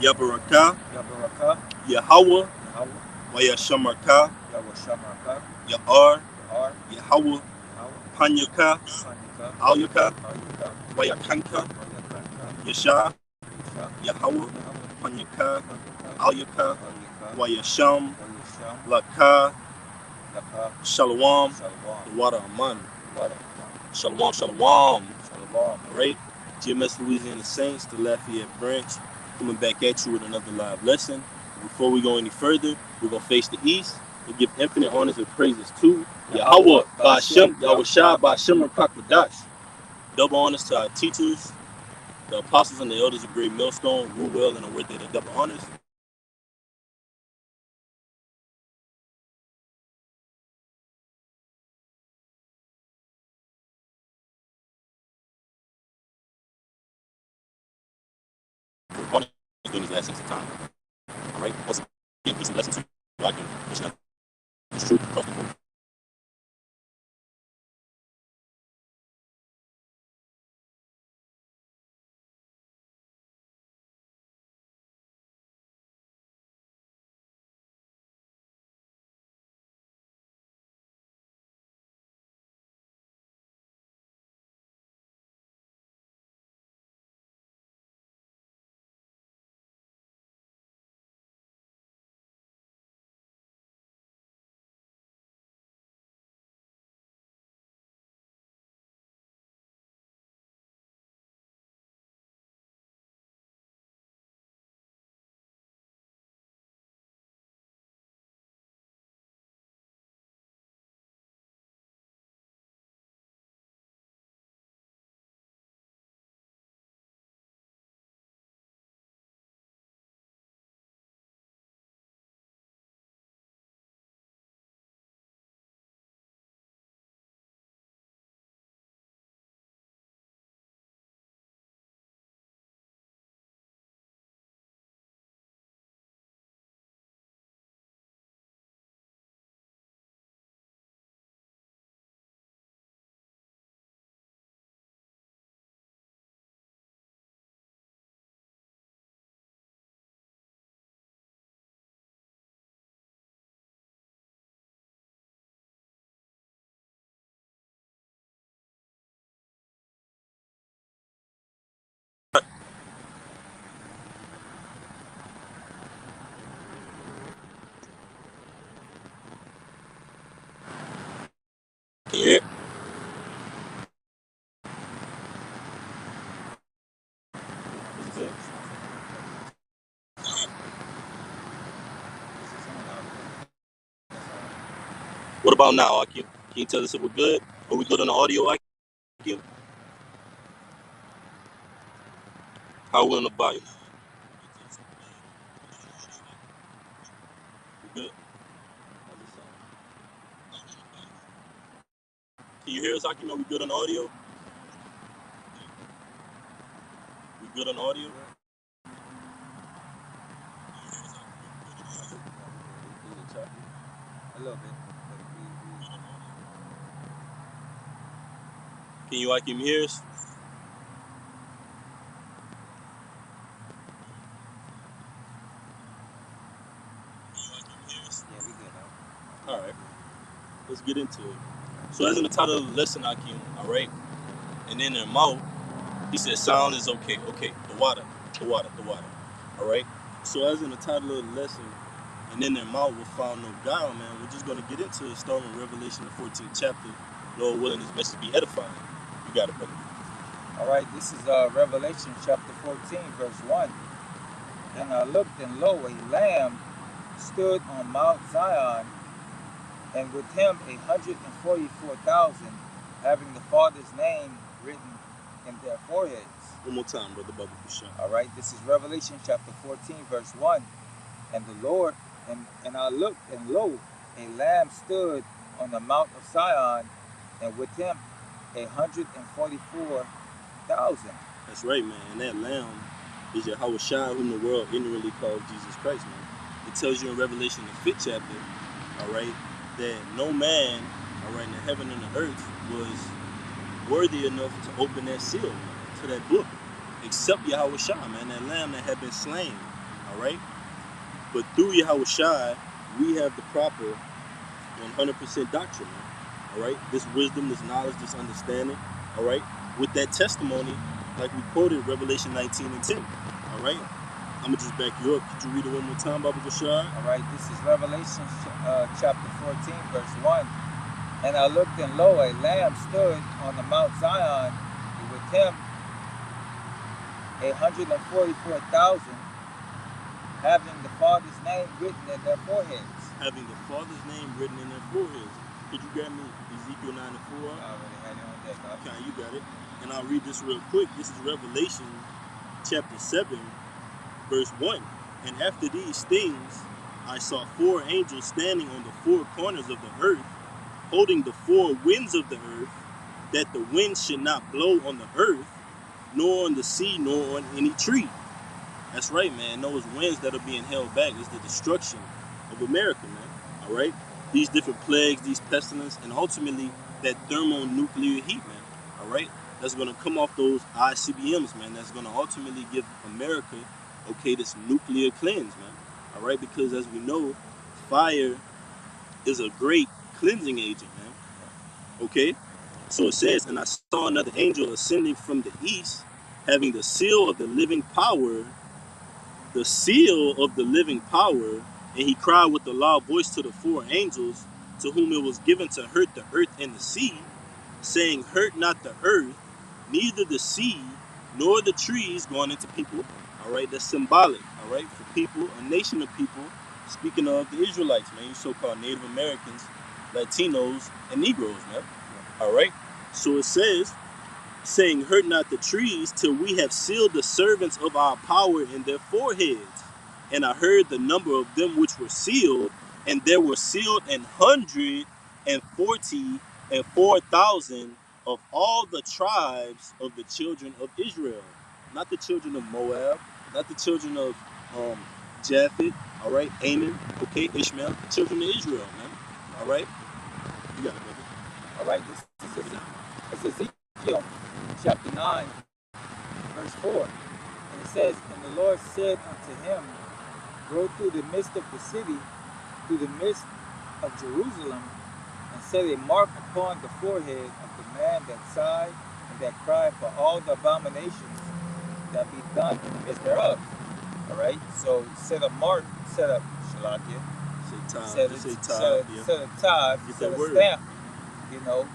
Yabaraka, Yabaraka, Yahweh, Yahweh, Wayashamarka, Yahweh Shamaraka, Ya'ar, Yahar, Yahweh, Yahweh, Panyaka, Panika, Alyaka, Ayuka, Wayakanka, Ayakanka, Yasha, Yusha, Yahweh, Yahweh, Panyaka, Panika, Alyaka, Ayuka, Wayasham, Wayusham, Laka, Laka, Shalom, Shalom, the water Aman. Water, Shalom, shalom. Shalom. Right? GMS Louisiana Saints, the Lafayette branch, coming back at you with another live lesson. Before we go any further, we're going to face the east and give infinite honors and praises to Yahweh, Ba'ashem, Yahweh Shai, Ba'ashem, Rakakadash. Double honors to our teachers, the apostles and the elders of Great Millstone, rule well and are worthy of the double honors. On doing these last 6 times. All right? Once again, peace and blessings to you. I can push that. It's true. Across the board. Yeah. What about now, Akim? Can you tell us if we're good? Are we good on the audio, Akim? How are we on the volume? We good? Can you hear us, Akim? Are we good on the audio? We good on the audio? A little bit. Can you, Akim, hear us? Yeah, we good now. All right. Let's get into it. So as in the title of the lesson, Akim, all right? And then in Mao, he said sound is okay. Okay, the water. All right? So as in the title of the lesson, and then in Mao, we'll find no guile, man. We're just going to get into it, starting in Revelation, the 14th chapter. Lord willing, this message be edifying. You got it, brother. All right, this is Revelation chapter 14, verse 1. And I looked, and lo, a lamb stood on Mount Zion, and with him 144,000, having the Father's name written in their foreheads. One more time, brother Bubba Kushan. All right, this is Revelation chapter 14, verse 1. And the Lord, and I looked, and lo, a lamb stood on the Mount of Zion, and with him 144,000. That's right, man. And that lamb is Yahweh Shai, whom the world ignorantly calls Jesus Christ, man. It tells you in Revelation, the 5th chapter, all right, that no man, all right, in the heaven and the earth was worthy enough to open that seal, man, to that book, except Yahweh Shai, man, that lamb that had been slain, All right. But through Yahweh Shai, we have the proper 100% doctrine. Man. All right. This wisdom, this knowledge, this understanding. All right. With that testimony, like we quoted Revelation 19 and 10. All right. I'm gonna just back you up. Could you read it one more time, Baba Bashar? All right, this is Revelation chapter 14, verse 1. And I looked, and lo, a lamb stood on the Mount Zion, and with him 144,000, having the Father's name written in their foreheads. Having the Father's name written in their foreheads. Could you grab me Ezekiel 9 and 4? I already had it on deck. Okay, you got it. And I'll read this real quick. This is Revelation chapter 7, verse 1. And after these things, I saw 4 angels standing on the 4 corners of the earth, holding the 4 winds of the earth, that the wind should not blow on the earth, nor on the sea, nor on any tree. That's right, man. Those winds that are being held back is the destruction of America, man. All right? These different plagues, these pestilence, and ultimately that thermonuclear heat, man. All right? That's going to come off those ICBMs, man. That's going to ultimately give America, okay, this nuclear cleanse, man. All right? Because as we know, fire is a great cleansing agent, man. Okay? So it says, and I saw another angel ascending from the east, having the seal of the living power, and he cried with a loud voice to the 4 angels, to whom it was given to hurt the earth and the sea, saying, hurt not the earth, neither the sea, nor the trees, going into people. All right, that's symbolic, all right, for people, a nation of people, speaking of the Israelites, man, you so-called Native Americans, Latinos, and Negroes, man. All right, so it says, saying, hurt not the trees, till we have sealed the servants of our power in their foreheads. And I heard the number of them which were sealed, and there were sealed 144,000 of all the tribes of the children of Israel. Not the children of Moab, not the children of Japheth, all right, Ammon, okay, Ishmael, the children of Israel, man. All right? You got it, brother. All right, this is Ezekiel chapter 9, verse 4. And it says, and the Lord said unto him, go through the midst of the city, through the midst of Jerusalem, and set a mark upon the forehead of the man that sighed and that cried for all the abominations that be done in the midst thereof. All right, so set a mark, set up Shalakia, set a tithe, set a stamp, you know,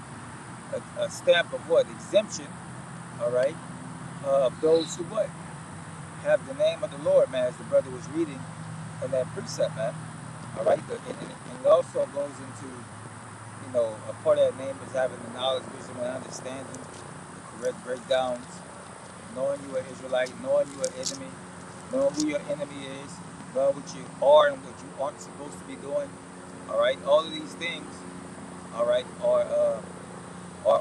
a stamp of what? Exemption, all right, of those who what? Have the name of the Lord, man, as the brother was reading in that precept, man. All right, and it also goes into, you know, a part of that name is having the knowledge, wisdom, and understanding, the correct breakdowns, knowing you are Israelite, knowing you are enemy, knowing who your enemy is, knowing what you are and what you aren't supposed to be doing. All right, all of these things, all right, are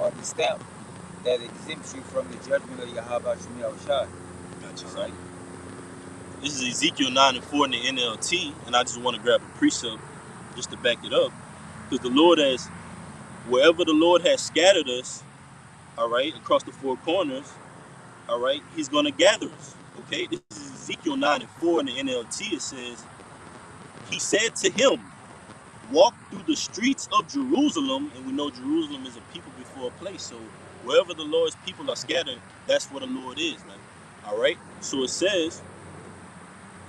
the stamp that exempts you from the judgment of Yahweh Shemi Yahushai. Gotcha. Right. This is Ezekiel 9 and 4 in the NLT, and I just want to grab a precept just to back it up. Because the Lord has, wherever the Lord has scattered us, all right, across the 4 corners, all right, he's going to gather us, okay? This is Ezekiel 9 and 4 in the NLT. It says, he said to him, walk through the streets of Jerusalem, and we know Jerusalem is a people before a place, so wherever the Lord's people are scattered, that's where the Lord is, man, all right? So it says,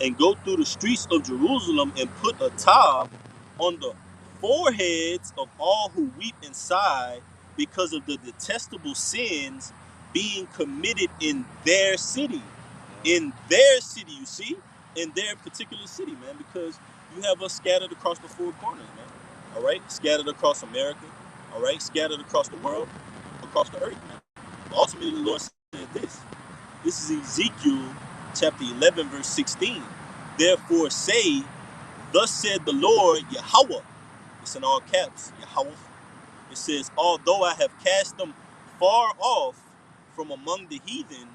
and go through the streets of Jerusalem and put a tab on the foreheads of all who weep and sigh because of the detestable sins being committed in their city. In their city, you see? In their particular city, man, because you have us scattered across the 4 corners, man. All right? Scattered across America. All right? Scattered across the world, across the earth, man. Ultimately, the Lord said this. This is Ezekiel chapter 11, verse 16. Therefore say, thus said the Lord Yahweh. It's in all caps, Yahweh. It says, although I have cast them far off from among the heathen,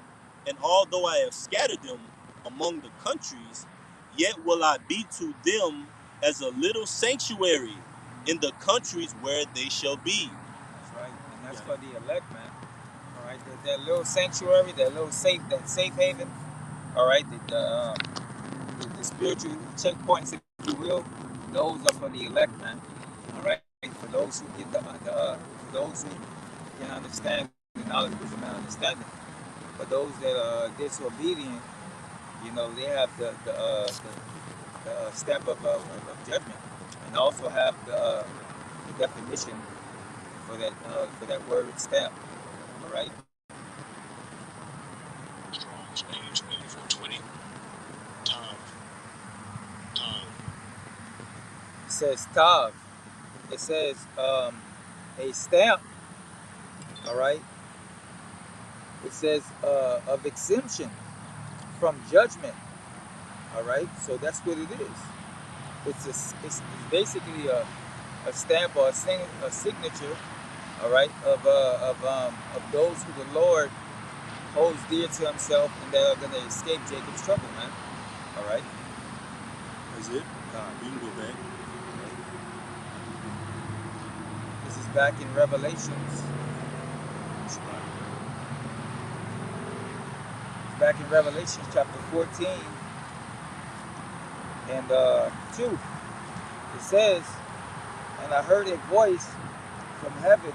and although I have scattered them among the countries, yet will I be to them as a little sanctuary in the countries where they shall be. That's right, and that's for the elect, man. All right, that little sanctuary, that safe haven. All right, the spiritual checkpoints, if you will, those are for the elect, man. All right, for those who get for those who can understand the knowledge, wisdom, and understanding. For those that are disobedient, you know, they have the step of judgment, and also have the definition for that word stamp. All right. Strong's page 8420. Tav. It says tav. It says a stamp. All right. It says of exemption from judgment. All right. So that's what it is. It's basically a stamp or a signature. All right. Of those who the Lord holds dear to Himself and that are going to escape Jacob's trouble, man. All right. That's it. You can go back. This is back in Revelations. That's right. It's back in Revelations chapter 14 and 2. It says, "And I heard a voice from heaven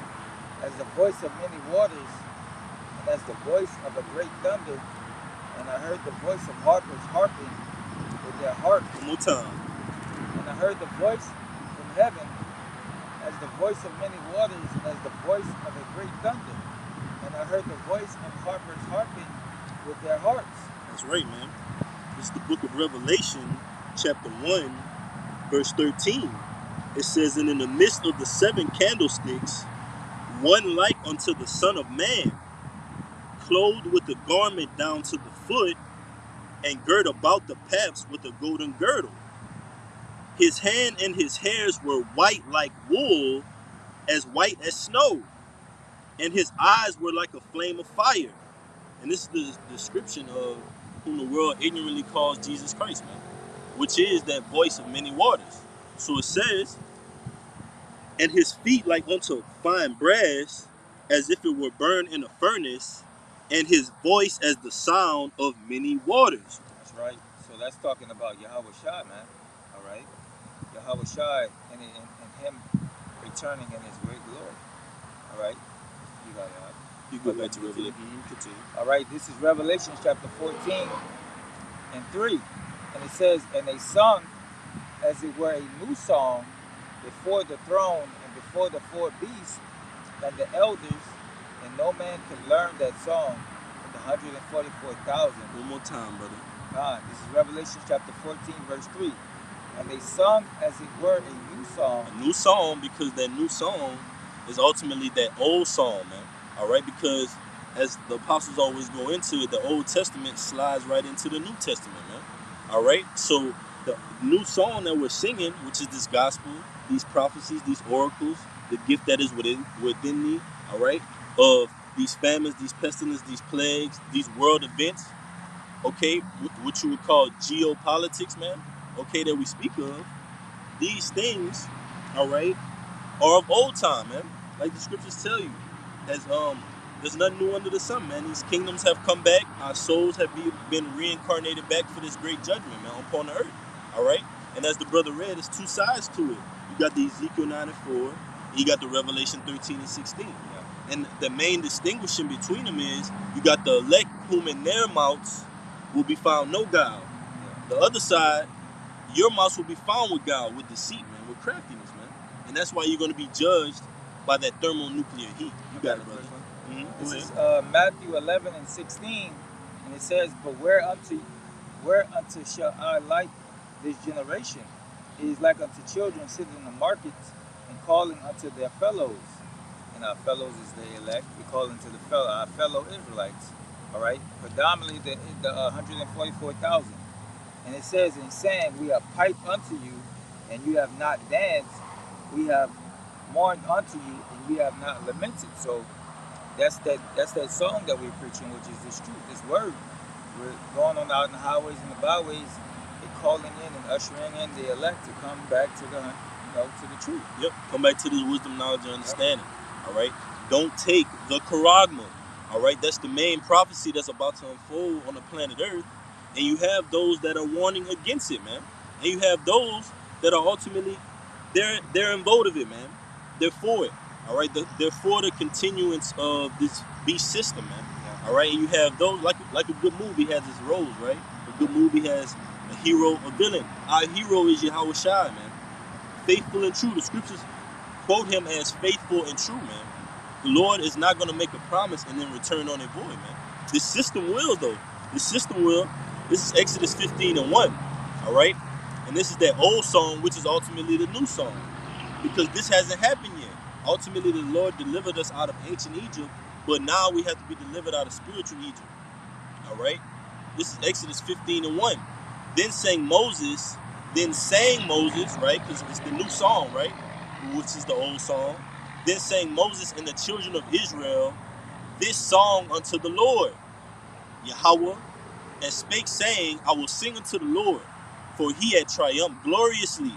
as the voice of many waters, and as the voice of a great thunder. And I heard the voice of harpers harping with their harps. One more time. And I heard the voice from heaven as the voice of many waters, and as the voice of a great thunder. And I heard the voice of harpers harping with their harps." That's right, man. This is the book of Revelation, chapter 1, verse 13. It says, "And in the midst of the 7 candlesticks, one like unto the Son of Man, clothed with a garment down to the foot, and girt about the paps with a golden girdle. His hand and his hairs were white like wool, as white as snow, and his eyes were like a flame of fire." And this is the description of whom the world ignorantly calls Jesus Christ, man, which is that voice of many waters. So it says, "And his feet like unto fine brass, as if it were burned in a furnace, and his voice as the sound of many waters." That's right. So that's talking about Yahweh Shai, man. All right. Yahweh Shai and Him returning in His great glory. All right. You got it. You go back to Revelation. Continue. All right. This is Revelation chapter 14 and 3. And it says, "And they sung as it were a new song before the throne and before the 4 beasts and the elders, and no man could learn that song but the 144,000. One more time, brother. This is Revelation chapter 14, verse 3. "And they sung as it were a new song." A new song, because that new song is ultimately that old song, man. All right, because as the apostles always go into it, the Old Testament slides right into the New Testament, man. All right, so the new song that we're singing, which is this gospel, these prophecies, these oracles, the gift that is within thee, all right, of these famines, these pestilence, these plagues, these world events, okay, what you would call geopolitics, man, okay, that we speak of, these things, all right, are of old time, man. Like the scriptures tell you, as there's nothing new under the sun, man. These kingdoms have come back. Our souls have been reincarnated back for this great judgment, man, upon the earth. All right? And as the brother read, there's 2 sides to it. You got the Ezekiel 9 and 4, and you got the Revelation 13 and 16. Yeah. And the main distinguishing between them is you got the elect whom in their mouths will be found no guile. Yeah. The other side, your mouths will be found with guile, with deceit, man, with craftiness, man. And that's why you're going to be judged by that thermonuclear heat. You got it, brother. This is Matthew 11 and 16, and it says, "But whereunto shall I like this generation? It is like unto children sitting in the markets and calling unto their fellows." And our fellows is the elect. We call unto our fellow Israelites. All right, predominantly the 144,000. And it says, "In saying, we have piped unto you, and you have not danced. We have mourned unto you, and we have not lamented." So that's that song that we're preaching, which is this truth, this word. We're going on out in the highways and the byways, and calling in and ushering in the elect to come back to the truth. Yep, come back to the wisdom, knowledge, and understanding. Yep. All right, don't take the charagma. All right, that's the main prophecy that's about to unfold on the planet Earth. And you have those that are warning against it, man. And you have those that are ultimately they're in vote of it, man. They're for it. All right. They're for the continuance of this beast system, man. Yeah. All right. And you have those like a good movie has its roles, right? A good movie has a hero, a villain. Our hero is Yahweh Shai, man. Faithful and true. The scriptures quote him as faithful and true, man. The Lord is not going to make a promise and then return on it void, man. This system will, though. This system will. This is Exodus 15:1. All right? And this is that old song, which is ultimately the new song. Because this hasn't happened yet. Ultimately, the Lord delivered us out of ancient Egypt, but now we have to be delivered out of spiritual Egypt. All right? This is Exodus 15:1. Then sang Moses, right? Because it's the new song, right? Which is the old song. Then sang Moses and the children of Israel this song unto the Lord, Yahweh, and spake, saying, I will sing unto the Lord, for he had triumphed gloriously.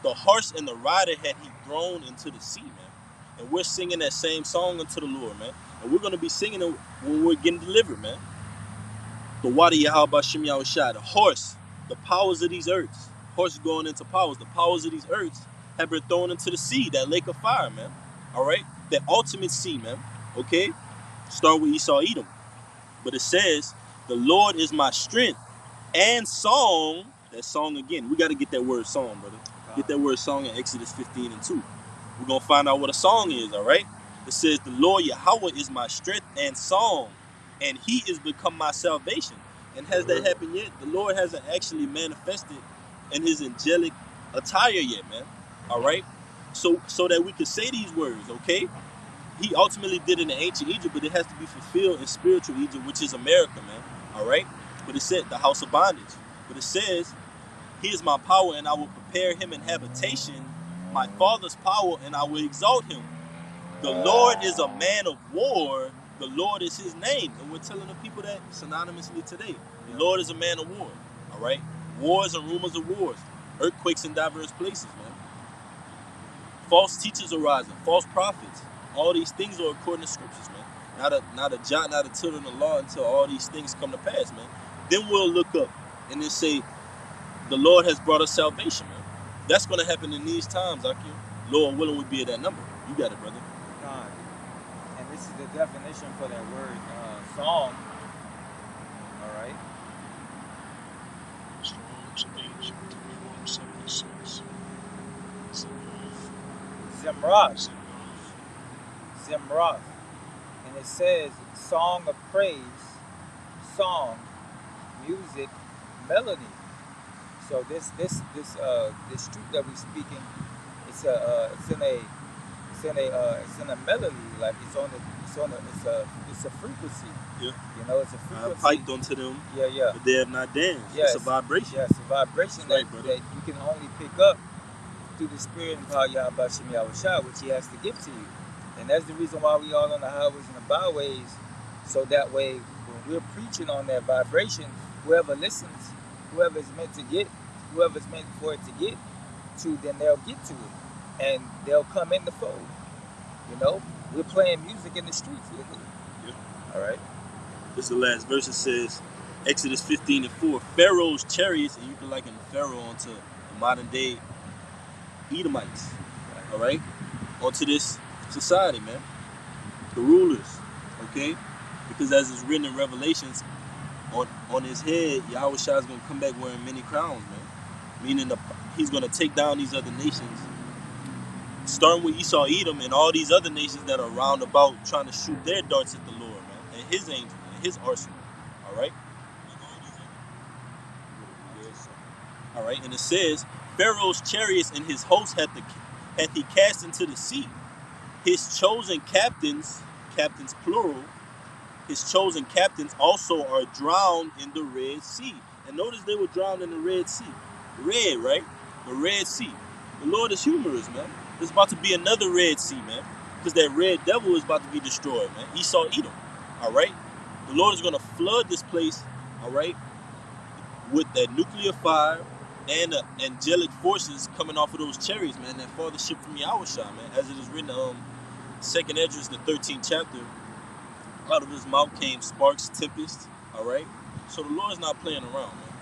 The horse and the rider had he thrown into the sea, man. And we're singing that same song unto the Lord, man. And we're going to be singing it when we're getting delivered, man. The water Yahweh Bashem Yahushua, the horse, the powers of these earths. Horse going into powers. The powers of these earths have been thrown into the sea, that lake of fire, man. All right? That ultimate sea, man. Okay? Start with Esau Edom. But it says, the Lord is my strength and song. That song again. We got to get that word song, brother. Get that word song in Exodus 15:2. We're going to find out what a song is, all right? It says, the Lord Yahweh is my strength and song, and he is become my salvation. And has that happened yet? The Lord hasn't actually manifested in his angelic attire yet, man. All right? So that we could say these words, okay? He ultimately did it in ancient Egypt, but it has to be fulfilled in spiritual Egypt, which is America, man. All right? But it said the house of bondage. But it says, he is my power, and I will prepare him an habitation, my father's power, and I will exalt him. The Lord is a man of war. The Lord is his name. And we're telling the people that synonymously today. The Lord is a man of war. All right? Wars and rumors of wars. Earthquakes in diverse places, man. False teachers are rising. False prophets. All these things are according to scriptures, man. Not a jot, not a tittle in the law until all these things come to pass, man. Then we'll look up and then say, the Lord has brought us salvation, man. That's going to happen in these times, Akim. Lord willing, we be at that number. You got it, brother. God. And this is the definition for that word song. All right. Strong's H 3176. Zimroth. And it says song of praise, song, music, melody. So this street that we're speaking, it's in a melody, like it's a frequency. Yeah. You know, it's a frequency. Piped onto them. Yeah. But they have not danced. Yes. It's a vibration. Yeah, it's a vibration right, that you can only pick up through the spirit and power Yahweh Bashem Yahushua, which he has to give to you. And that's the reason why we all on the highways and the byways, so that way when we're preaching on that vibration, whoever listens, whoever's meant for it to get to, then they'll get to it. And they'll come in the fold. You know? We're playing music in the streets. Yeah. All right. This is the last verse. It says, Exodus 15:4, Pharaoh's chariots, and you can liken Pharaoh onto the modern day Edomites, all right, onto this society, man, the rulers, okay, because as it's written in Revelations, on his head, Yahweh Shai is going to come back wearing many crowns, man, meaning he's going to take down these other nations, starting with Esau, Edom, and all these other nations that are round about trying to shoot their darts at the Lord, man, and his angels, and his arsenal, all right? All right, and it says, Pharaoh's chariots and his host hath he cast into the sea. His chosen captains plural, his chosen captains also are drowned in the Red Sea. And notice they were drowned in the Red Sea. Red, right? The Red Sea. The Lord is humorous, man. There's about to be another Red Sea, man. Because that red devil is about to be destroyed, man. Esau, Edom. All right? The Lord is going to flood this place, all right, with that nuclear fire and the angelic forces coming off of those chariots, man, that fathership from Yahushua, man, as it is written, 2nd Esdras, the 13th chapter, out of his mouth came sparks, tempest, all right? So the Lord's not playing around, man.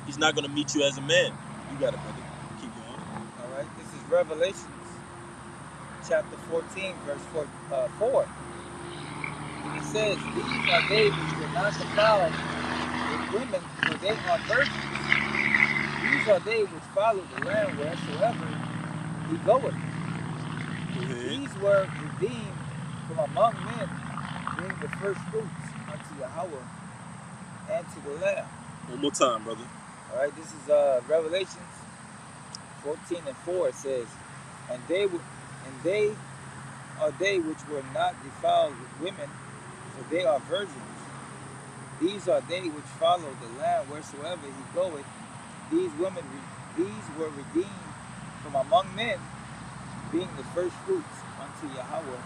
He's not gonna meet you as a man. You got it, brother. Keep going. All right, this is Revelations chapter 14, verse 4. And it says, "These are they which were not defiled with women, for they are virgins. These are they which follow the Lamb wheresoever he goeth. These were redeemed from among men, being the first fruits unto Yahweh and to the Lamb." One more time, brother. All right, this is Revelations 14 and 4. It says, and they are they which were not defiled with women, for they are virgins. These are they which follow the Lamb wheresoever he goeth. These were redeemed from among men, being the first fruits unto Yahweh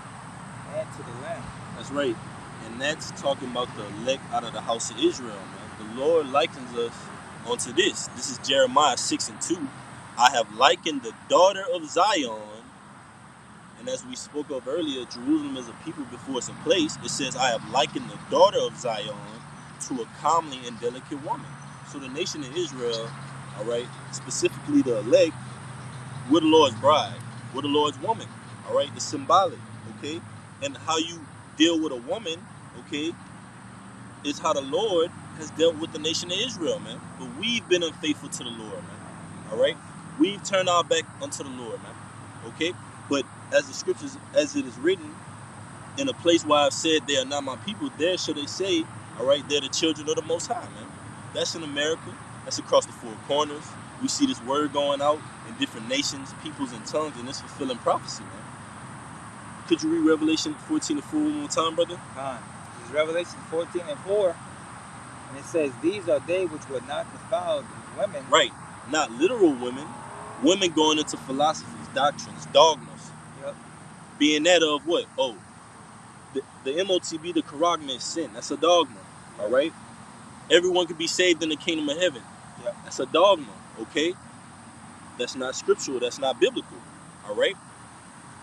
and to the Lamb. That's right. And that's talking about the elect out of the house of Israel, man. The Lord likens us onto this. This is Jeremiah 6 and 2. I have likened the daughter of Zion. And as we spoke of earlier, Jerusalem is a people before it's a place. It says, I have likened the daughter of Zion to a comely and delicate woman. So the nation of Israel, all right, specifically the elect, we're the Lord's bride. We're the Lord's woman, all right? It's symbolic, okay? And how you deal with a woman, okay, is how the Lord has dealt with the nation of Israel, man. But we've been unfaithful to the Lord, man, all right? We've turned our back unto the Lord, man, okay? But as the scriptures, as it is written, in a place where I've said they are not my people, there shall they say, all right, they're the children of the Most High, man. That's in America. That's across the four corners. We see this word going out in different nations, peoples, and tongues, and it's fulfilling prophecy, man. Could you read Revelation 14 and 4 one more time, brother? This is Revelation 14 and 4. And it says, these are they which were not defiled with women. Right. Not literal women. Women going into philosophies, doctrines, dogmas. Yep. Being that of what? Oh, the MOTB, the charagma is sin. That's a dogma. Yep. All right? Everyone can be saved in the kingdom of heaven. Yep. That's a dogma, okay? That's not scriptural. That's not biblical. All right?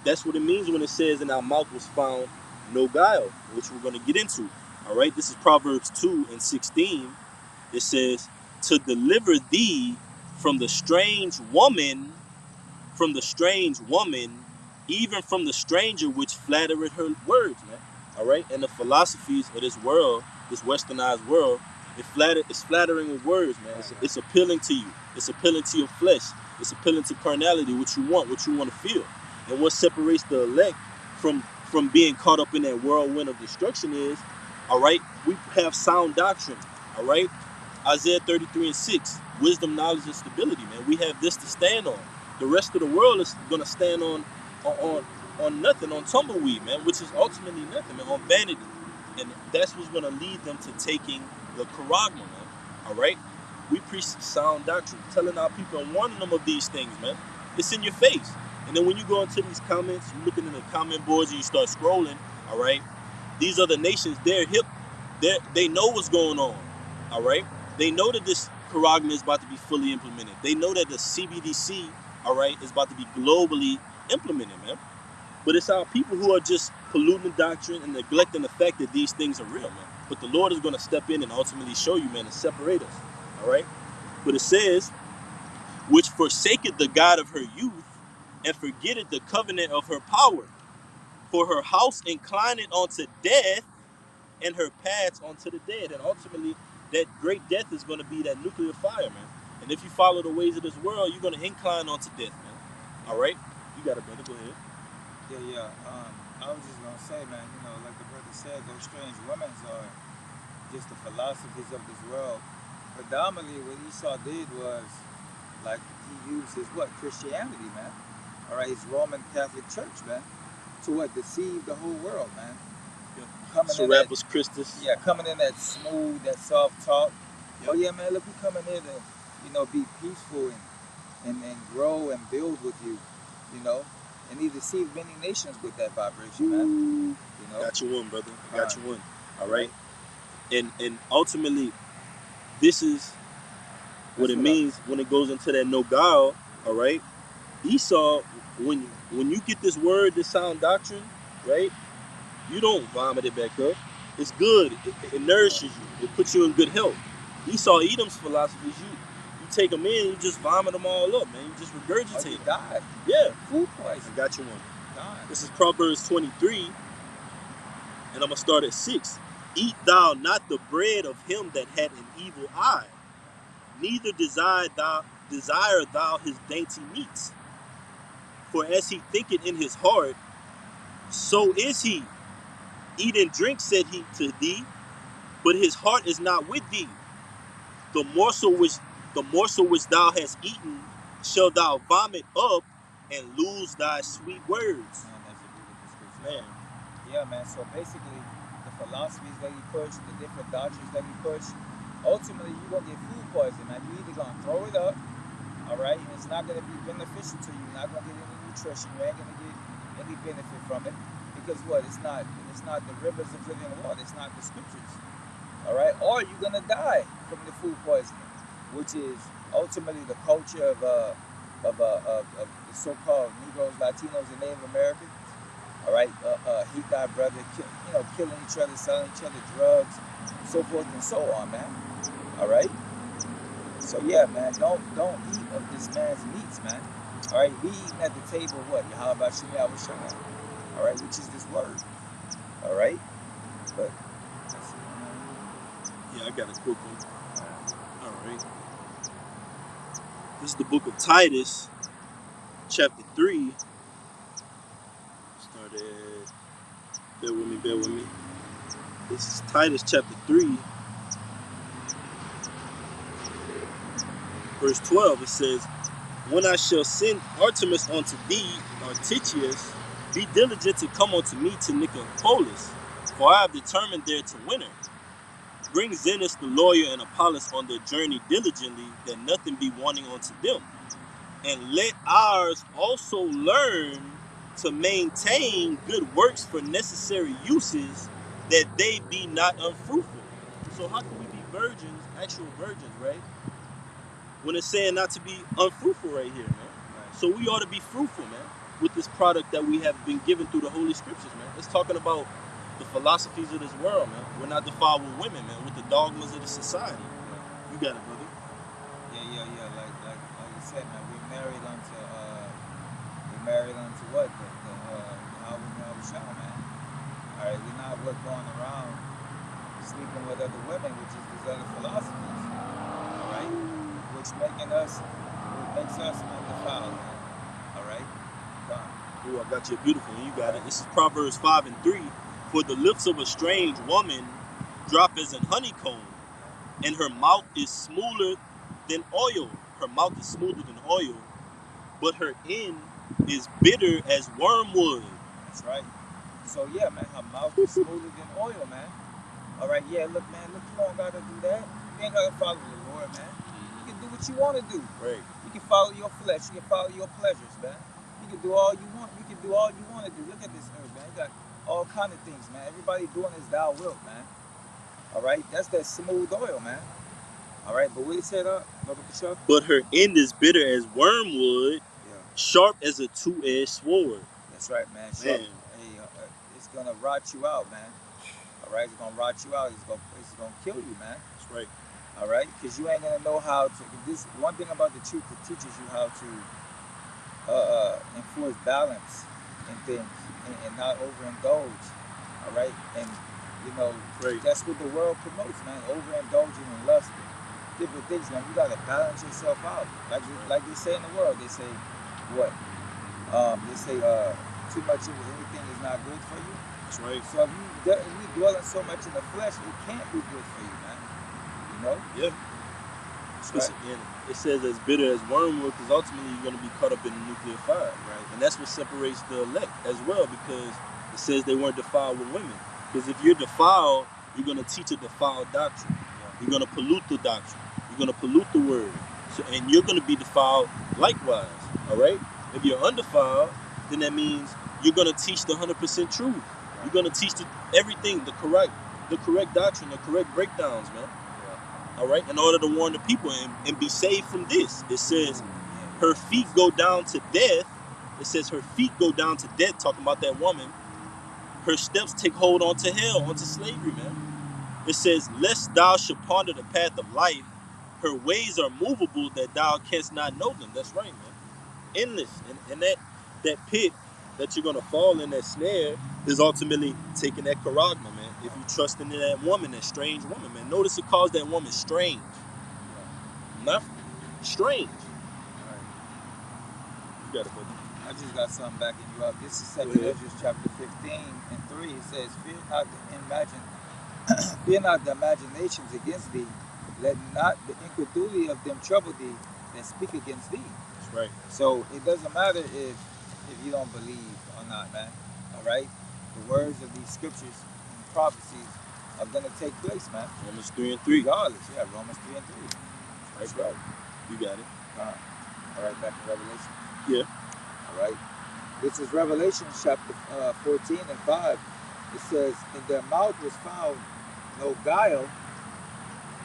That's what it means when it says in our mouth was found no guile, which we're going to get into. All right? This is Proverbs 2 and 16. It says, to deliver thee from the strange woman, even from the stranger which flattereth her words, man. All right? And the philosophies of this world, this westernized world, it's flattering with words, man. It's appealing to you. It's appealing to your flesh. It's appealing to carnality, what you want to feel. And what separates the elect from being caught up in that whirlwind of destruction is, all right, we have sound doctrine, all right? Isaiah 33 and 6, wisdom, knowledge, and stability, man. We have this to stand on. The rest of the world is going to stand on nothing, on tumbleweed, man, which is ultimately nothing, man, on vanity. And that's what's going to lead them to taking the charagma, man, all right? We preach sound doctrine, telling our people and warning them of these things, man. It's in your face. And then when you go into these comments, you're looking in the comment boards and you start scrolling, all right? These other nations, they're hip. They know what's going on, all right? They know that this charagma is about to be fully implemented. They know that the CBDC, all right, is about to be globally implemented, man. But it's our people who are just polluting the doctrine and neglecting the fact that these things are real, man. But the Lord is going to step in and ultimately show you, man, and separate us, all right? But it says, which forsaketh the God of her youth, and forgetteth the covenant of her power. For her house inclineth unto death, and her paths unto the dead. And ultimately, that great death is going to be that nuclear fire, man. And if you follow the ways of this world, you're going to incline onto death, man. All right? You got it, brother. Go ahead. Yeah. I was just going to say, man, you know, like the brother said, those strange women are just the philosophies of this world. Predominantly, what Esau did was, like, he used his, Christianity, man. All right, his Roman Catholic Church, man, to deceive the whole world, man. Serapis Christus. Yeah, coming in that smooth, that soft talk. Yep. Oh yeah, man, look, we coming here to, be peaceful and grow and build with you, and he deceived many nations with that vibration, man. Got you one, brother. Got you one. All right. And ultimately, this is what it means when it goes into that no guile. All right. Esau, when you get this word, this sound doctrine, right? You don't vomit it back up. It's good. It nourishes you. It puts you in good health. Esau Edom's philosophies, you take them in, you just vomit them all up, man. You just regurgitate. Oh, you died. Yeah. Food poisoning. I got you one. God. This is Proverbs 23, and I'm going to start at 6. Eat thou not the bread of him that had an evil eye, neither desire thou his dainty meats. For as he thinketh in his heart, so is he. Eat and drink, said he to thee, but his heart is not with thee. The morsel which thou hast eaten shall thou vomit up, and lose thy sweet words. Man, that's a beautiful description. Man. Yeah, man. So basically, the philosophies that he pushed, the different doctrines that he pushed, ultimately you're gonna get food poisoning, man. You're either gonna throw it up, all right, and it's not gonna be beneficial to you. You're not gonna get any nutrition. You ain't gonna get any benefit from it because what? It's not the rivers of living water. It's not the scriptures, all right. Or you're gonna die from the food poisoning, which is ultimately the culture of the so-called Negroes, Latinos, and Native Americans. All right, hate thy brother, killing each other, selling each other drugs, so forth and so on, man. All right. So yeah, man, don't eat of this man's meats, man. All right, we eating at the table what? How about Shemi Awashai? All right, which is this word. All right, but yeah, I got a quick one. All right. This is the book of Titus, chapter 3. Started. Bear with me. This is Titus chapter 3, verse 12. It says, when I shall send Artemis unto thee, or Titius, be diligent to come unto me to Nicopolis, for I have determined there to winter. Bring Zenas the lawyer and Apollos on their journey diligently, that nothing be wanting unto them. And let ours also learn to maintain good works for necessary uses, that they be not unfruitful. So how can we be virgins, actual virgins, right? When it's saying not to be unfruitful right here, man. Right. So we ought to be fruitful, man, with this product that we have been given through the Holy Scriptures, man. It's talking about the philosophies of this world, man. We're not defiled with women, man, with the dogmas of the society. You got it, brother. Yeah. Like you said, man, we're married unto what? How we shall, man. All right, we're not going around sleeping with other women, which is these other philosophies. All right, which makes us undefiled, man. All right, done. Ooh, I got you a beautiful one. You got it. This is Proverbs 5 and 3. For the lips of a strange woman drop as an honeycomb, and her mouth is smoother than oil. Her mouth is smoother than oil, but her end is bitter as wormwood. That's right. So yeah, man, her mouth is smoother than oil, man. All right, yeah, look, you don't gotta do that. You ain't gotta follow the Lord, man. You can do what you want to do. Right. You can follow your flesh. You can follow your pleasures, man. You can do all you want. You can do all you want to do. Look at this earth, man. You got all kind of things, man. Everybody doing is thou wilt, man. All right, that's that smooth oil, man. All right, but what he said, Brother Bishop? But her end is bitter as wormwood, sharp as a two-edged sword. That's right, man. Sharp. Hey, it's gonna rot you out, man. All right, it's gonna rot you out. It's gonna kill you, man. That's right. All right, because you ain't gonna know how to. This one thing about the truth, it teaches you how to enforce balance in things and not overindulge. All right, and that's what the world promotes, man. Overindulging in lust, different things, man. You gotta balance yourself out. Like they say in the world, they say what? They say too much of anything is not good for you. That's right. So if you dwelling so much in the flesh, it can't be good for you, man. You know? Yeah. Right. It says as bitter as wormwood, because ultimately you're going to be caught up in the nuclear fire, right? And that's what separates the elect as well, because it says they weren't defiled with women. Because if you're defiled, you're going to teach a defiled doctrine. Yeah. You're going to pollute the doctrine. You're going to pollute the word. And you're going to be defiled likewise, all right? If you're undefiled, then that means you're going to teach the 100% truth. You're going to teach everything, the correct doctrine, the correct breakdowns, man. All right, in order to warn the people and be saved from this. It says her feet go down to death. It says her feet go down to death, talking about that woman. Her steps take hold onto hell, onto slavery, man. It says, lest thou should ponder the path of life, her ways are movable that thou canst not know them. That's right, man. Endless. And that pit that you're gonna fall in, that snare, is ultimately taking that charagma, man. If you trust in that woman, that strange woman, man. Notice it calls that woman strange. Not strange. All right. You got it, brother. I just got something backing you up. This is 2 Ezra chapter 15 and 3. It says, fear not the imaginations against thee. Let not the incredulity of them trouble thee that speak against thee. That's right. So it doesn't matter if you don't believe or not, man. All right? The words of these scriptures and prophecies are going to take place, man. Romans 3 and 3. Regardless. Yeah, Romans 3 and 3. That's right. You got it. All right, back to Revelation. Yeah. All right. This is Revelation chapter 14 and 5. It says, in their mouth was found no guile,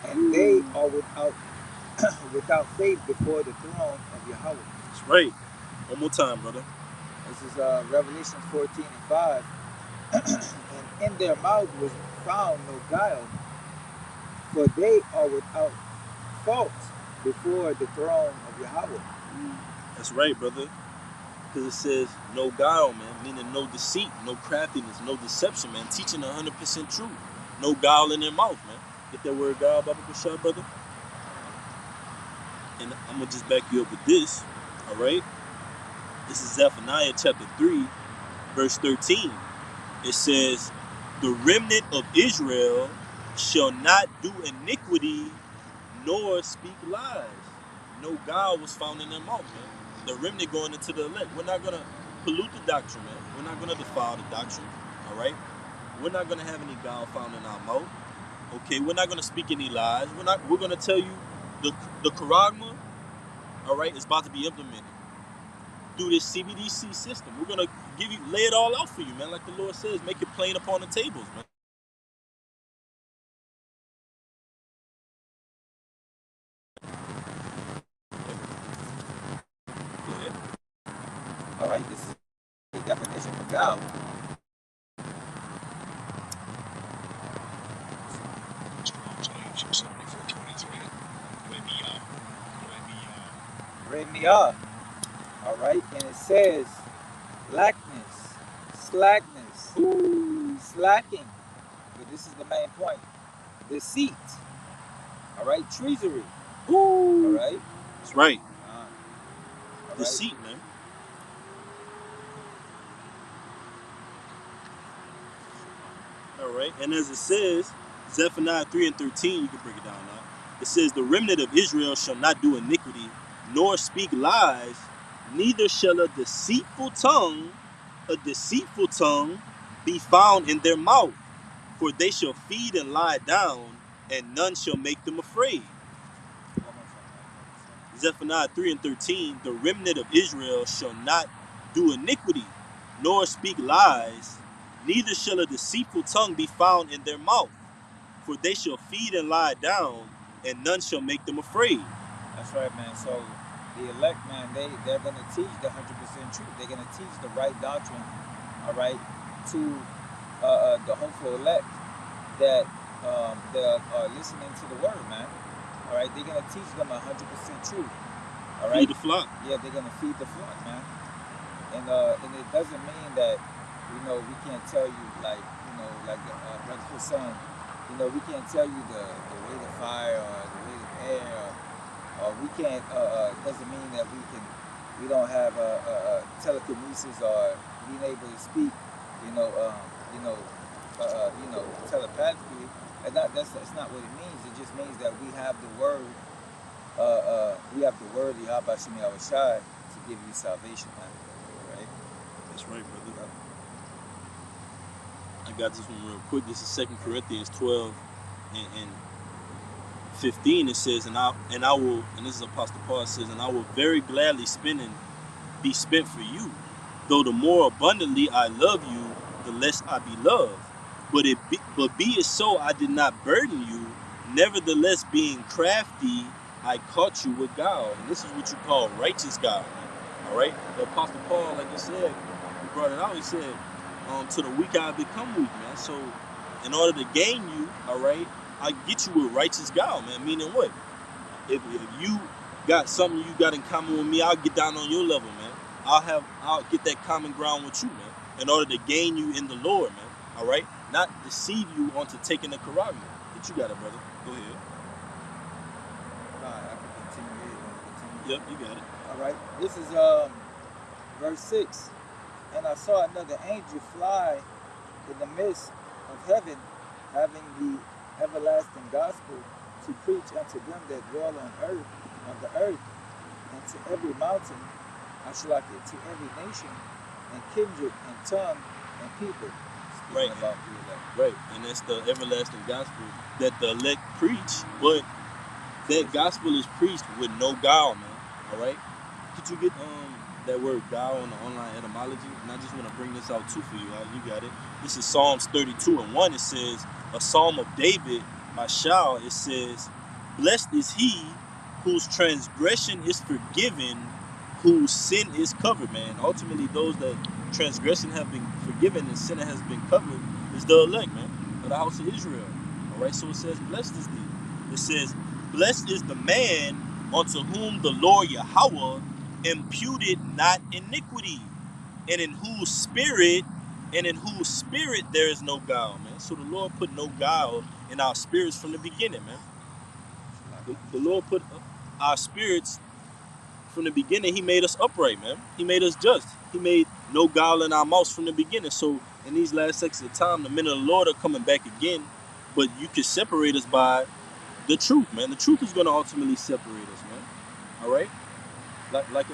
and they are without faith before the throne of Yahweh. That's right. One more time, brother. This is Revelation 14 and 5. And in their mouth was found no guile, for they are without fault before the throne of Yahweh. That's right, brother. Because it says no guile, man, meaning no deceit, no craftiness, no deception, man. Teaching 100% truth. No guile in their mouth, man. Get that word guile, Baba Kushah, brother? And I'm going to just back you up with this, all right? This is Zephaniah chapter 3, verse 13. It says, the remnant of Israel shall not do iniquity nor speak lies. No guile was found in their mouth, man. The remnant going into the elect. We're not going to pollute the doctrine, man. We're not going to defile the doctrine, all right? We're not going to have any guile found in our mouth. Okay, we're not going to speak any lies. We're going to tell you the charagma, all right, is about to be implemented through this CBDC system. We're going to lay it all out for you, man. Like the Lord says, make it plain upon the tables, man. All right, this is the definition of guile. Remiyah. All right, and it says lackness, slackness, slacking. But this is the main point. Deceit. All right, treachery. All right. That's right. All Deceit, man. All right, and as it says, Zephaniah 3 and 13, you can break it down now. It says, the remnant of Israel shall not do iniquity, nor speak lies, neither shall a deceitful tongue be found in their mouth, for they shall feed and lie down, and none shall make them afraid. Zephaniah 3 and 13, the remnant of Israel shall not do iniquity, nor speak lies, neither shall a deceitful tongue be found in their mouth, for they shall feed and lie down, and none shall make them afraid. That's right, man. So the elect, man, they're going to teach the 100% truth. They're going to teach the right doctrine, all right, to the hopeful elect that they're listening to the word, man. All right, they're going to teach them 100% truth. All right. Feed the flock. Yeah, they're going to feed the flock, man. And it doesn't mean that, we can't tell you, like Brother Hassan, we can't tell you the way to fire or the way to air, or we can't, doesn't mean that we don't have telekinesis or being able to speak, telepathically. And that's not what it means. It just means that we have the word, of Yahweh Shem Yahushai to give you salvation, man. Right? That's right, brother. I got this one real quick. This is 2 Corinthians 12 and 15. It says, and I will, and this is Apostle Paul says, and I will very gladly be spent for you. Though the more abundantly I love you, the less I be loved. But be it so, I did not burden you. Nevertheless, being crafty, I caught you with guile. And this is what you call righteous guile. All right? The Apostle Paul, like I said, he brought it out. He said, to the weak I become weak, man. So in order to gain you, all right, I get you with righteous guile, man. Meaning what? If you got something you got in common with me, I'll get down on your level, man. I'll get that common ground with you, man, in order to gain you in the Lord, man. All right, not deceive you onto taking the Quran, man. But you got it, brother. Go ahead. I can continue. Yep, you got it. All right. This is verse 6. And I saw another angel fly in the midst of heaven, having the everlasting gospel to preach unto them that dwell on the earth, and to every mountain, to every nation, and kindred, and tongue, and people. Right. About the elect. Right. And that's the everlasting gospel that the elect preach, but that gospel is preached with no guile, man. All right. Did you get that word guile on the online etymology? And I just want to bring this out too for you. You got it. This is Psalms 32:1. It says, a psalm of David by Shaul. It says, blessed is he whose transgression is forgiven, whose sin is covered, man. Ultimately, those that transgression have been forgiven and sin has been covered is the elect, man, of the house of Israel. All right, so it says, blessed is thee. It says, blessed is the man unto whom the Lord Yahweh imputed not iniquity, and in whose spirit there is no guile, man. So the Lord put no guile in our spirits from the beginning, man. The Lord put our spirits from the beginning. He made us upright, man. He made us just. He made no guile in our mouths from the beginning. So in these last seconds of time, the men of the Lord are coming back again, but you can separate us by the truth, man. The truth is going to ultimately separate us, man. All right. Like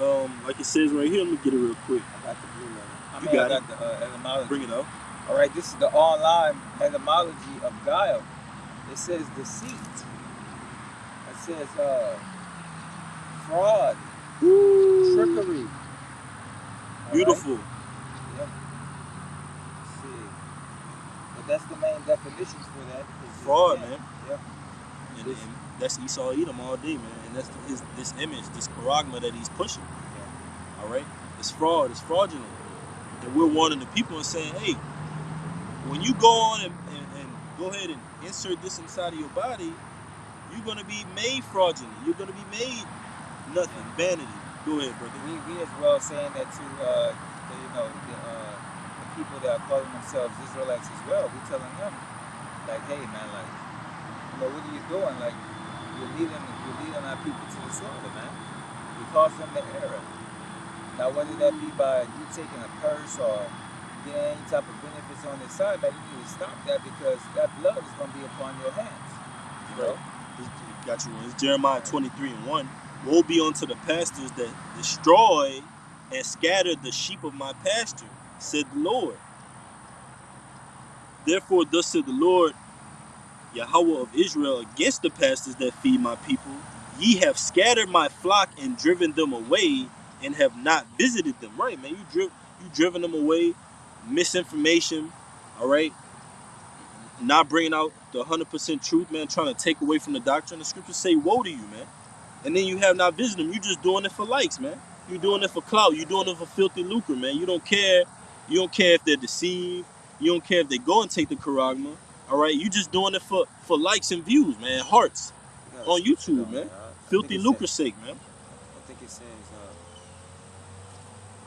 it says right here. Let me get it real quick. I got the blue letter. You got the etymology. Bring it up. All right, this is the online etymology of guile. It says deceit. It says fraud, trickery. Beautiful. Right? Yep. Let's see. But that's the main definitions for that. Fraud, man. Yep. And that's Esau Edom all day, man. And that's this image, this charagma that he's pushing. Yeah. All right? It's fraud. It's fraudulent. And we're warning the people and saying, hey, when you go on and go ahead and insert this inside of your body, you're going to be made fraudulent. You're going to be made nothing, vanity. Go ahead, brother. We as well saying that to the people that are calling themselves Israelites as well. We're telling them, like, hey man, like, what are you doing? Like, you're leading our people to the slaughter, man. You cause them to error. Now, whether that be by you taking a curse or getting any type of benefits on this side, man, you need to stop that, because that blood is going to be upon your hands. You know? Got you. It's Jeremiah 23:1. Woe be unto the pastors that destroy and scatter the sheep of my pasture, said the Lord. Therefore, thus said the Lord, Yahweh of Israel, against the pastors that feed my people. Ye have scattered my flock and driven them away, and have not visited them. Right, man. You driven them away. Misinformation. All right. Not bringing out the 100% truth, man. Trying to take away from the doctrine. The scriptures say, woe to you, man. And then you have not visited them. You just doing it for likes, man. You doing it for clout. You doing it for filthy lucre, man. You don't care. You don't care if they're deceived. You don't care if they go and take the charagma. All right. You just doing it for likes and views, man. Hearts on YouTube, man. Filthy lucre's sake, man. I think it says